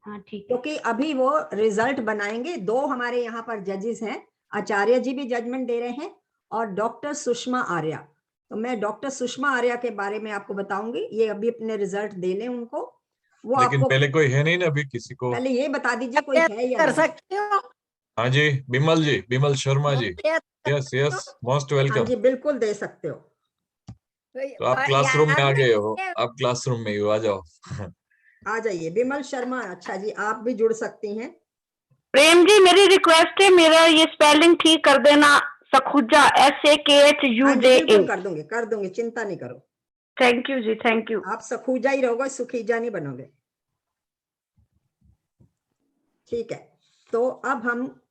S19: हाँ ठीक है।
S3: क्योंकि अभी वो रिजल्ट बनाएंगे। 2 हमारे यहाँ पर जजेस हैं, आचार्य जी भी जजमेंट दे रहे हैं और डॉक्टर सुषमा आर्या। तो मैं डॉक्टर सुषमा आर्या के बारे में आपको बताऊंगी, ये अभी अपने रिजल्ट दे लें उनको। वो
S5: लेकिन
S3: आपको
S5: पहले कोई है नहीं ना अभी किसी को।
S3: पहले ये बता दीजिए कोई है या
S22: कर सकते हो?
S5: हाँ जी, Bimal ji, Bimal Sharma ji. Yes most welcome.
S3: हाँ जी, बिल्कुल दे सकते हो।
S5: तो आप क्लासरूम में आ गए हो, आप क्लासरूम में ही हो, आ जाओ।
S3: आ जाइए विमल शर्मा। अच्छा जी, आप भी जुड़ सकती हैं।
S8: प्रेम जी, मेरी रिक्वेस्ट है, मेरा ये स्पेलिंग ठीक कर देना, सखुजा, SAKHUJA।
S3: बिल्कुल कर दूंगी, चिंता नहीं करो।
S8: थैंक यू जी, थैंक यू।
S3: आप सखुजा ही रहोगे, सुखीजा नहीं बनोगे। ठीक है, तो अब हम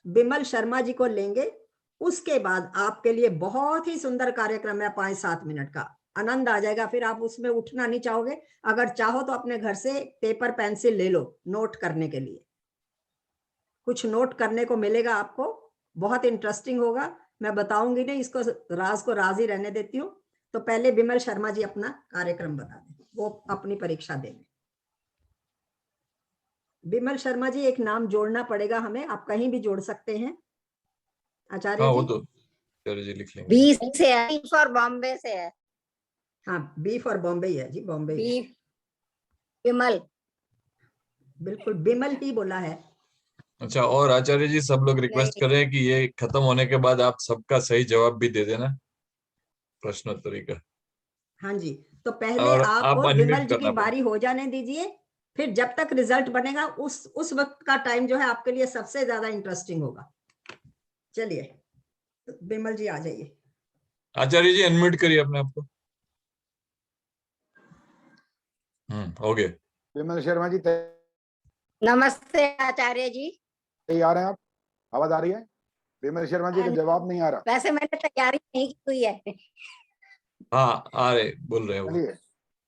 S3: विमल शर्मा जी को लेंगे। उसके बाद आपके लिए बहुत ही सुंदर कार्यक्रम है, 5-7 मिनट का, आनंद आ जाएगा। फिर आप उसमें उठना नहीं चाहोगे। अगर चाहो तो अपने घर से पेपर पेंसिल ले लो नोट करने के लिए। कुछ नोट करने को मिलेगा आपको, बहुत इंटरेस्टिंग होगा। मैं बताऊंगी नहीं, इसको राज को राज ही रहने देती हूँ। तो पहले विमल शर्मा जी अपना कार्यक्रम बता दें, वो अपनी परीक्षा देंगे। विमल शर्मा जी, एक नाम जोड़ना पड़ेगा हमें, आप कहीं भी जोड़ सकते हैं। आचार्य
S5: हाँ,
S3: जी।
S5: वो तो आचार्य जी लिख लेंगे।
S16: बी से है, बी फॉर बॉम्बे से है।
S3: हाँ, बी फॉर बॉम्बे ही है जी, बॉम्बे ही।
S16: विमल,
S3: बिल्कुल विमल ही बोला है।
S5: अच्छा, और आचार्य जी सब लोग रिक्वेस्ट कर रहे हैं कि ये खत्म होने के बाद आप सबका सही जवाब भी दे देना प्रश्नोत्तरी का।
S3: हाँ जी, तो पहले
S5: और
S3: आप
S5: अनम्यूट
S3: विमल जी की
S5: करना
S3: बारी हो जाने दीजिए। फिर जब तक रिजल्ट बनेगा उस वक्त का टाइम जो है आपके लिए सबसे ज्यादा इंटरेस्टिंग होगा। चलिए, तो विमल जी आ जाइए।
S5: आचार्य जी अनम्यूट करिए अपने आप को। हो गया।
S1: विमल शर्मा जी
S16: नमस्ते आचार्य जी।
S1: तैयार हैं आप? आवाज आ रही है? विमल शर्मा जी का जवाब नहीं आ रहा।
S16: वैसे मैंने तैयारी नहीं की हुई है।
S5: हाँ, आ रहे, बोल रहे हो।
S1: चलिए,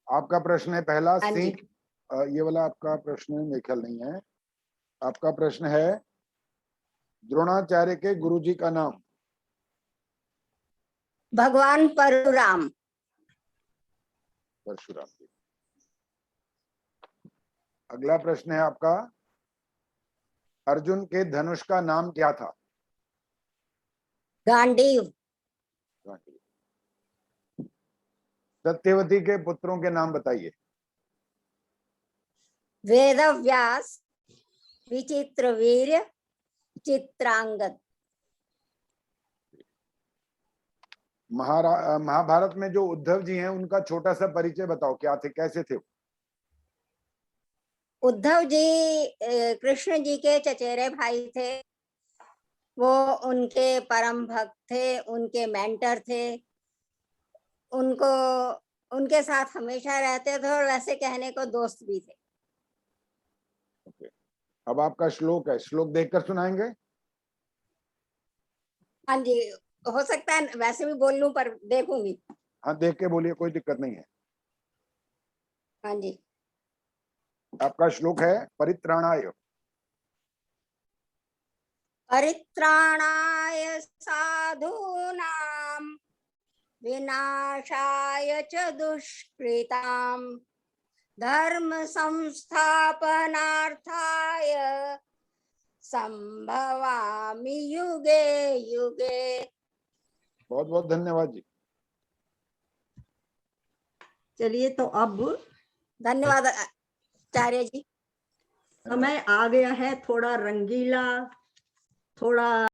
S1: आपका प्रश्न है पहला,
S16: हाँ जी।
S1: सिंह। ये वाला आपका प्रश्न मेरे ख्याल नहीं है। आपका प्रश्न है, द्रोणाचार्य के गुरुजी का नाम।
S16: भगवान परशुराम।
S1: परशुराम जी। अगला प्रश्न है आपका, अर्जुन के धनुष का नाम क्या था?
S16: गांडीव।
S1: सत्यवती के पुत्रों के नाम बताइए।
S16: वेदव्यास, विचित्रवीर्य, चित्रांगद।
S1: महाभारत में जो उद्धव जी हैं उनका छोटा सा परिचय बताओ, क्या थे, कैसे थे?
S16: उद्धव जी कृष्ण जी के चचेरे भाई थे। वो उनके परम भक्त थे, उनके मेंटर थे। उनको उनके साथ हमेशा रहते थे और वैसे कहने को दोस्त भी थे।
S1: अब आपका श्लोक है, श्लोक देखकर सुनाएंगे?
S16: हाँ जी, हो सकता है वैसे भी बोल लूं पर देखूंगी।
S1: हाँ, देख के बोलिए, कोई दिक्कत नहीं है।
S16: हाँ जी।
S1: आपका श्लोक है, परित्राणाय।
S16: परित्राणाय साधूनां विनाशाय च दुष्कृतां धर्म संस्थापनार्थाय संभवामि युगे युगे।
S1: बहुत बहुत धन्यवाद जी।
S3: चलिए, तो अब
S16: धन्यवाद आचार्य जी।
S3: समय आ गया है थोड़ा रंगीला, थोड़ा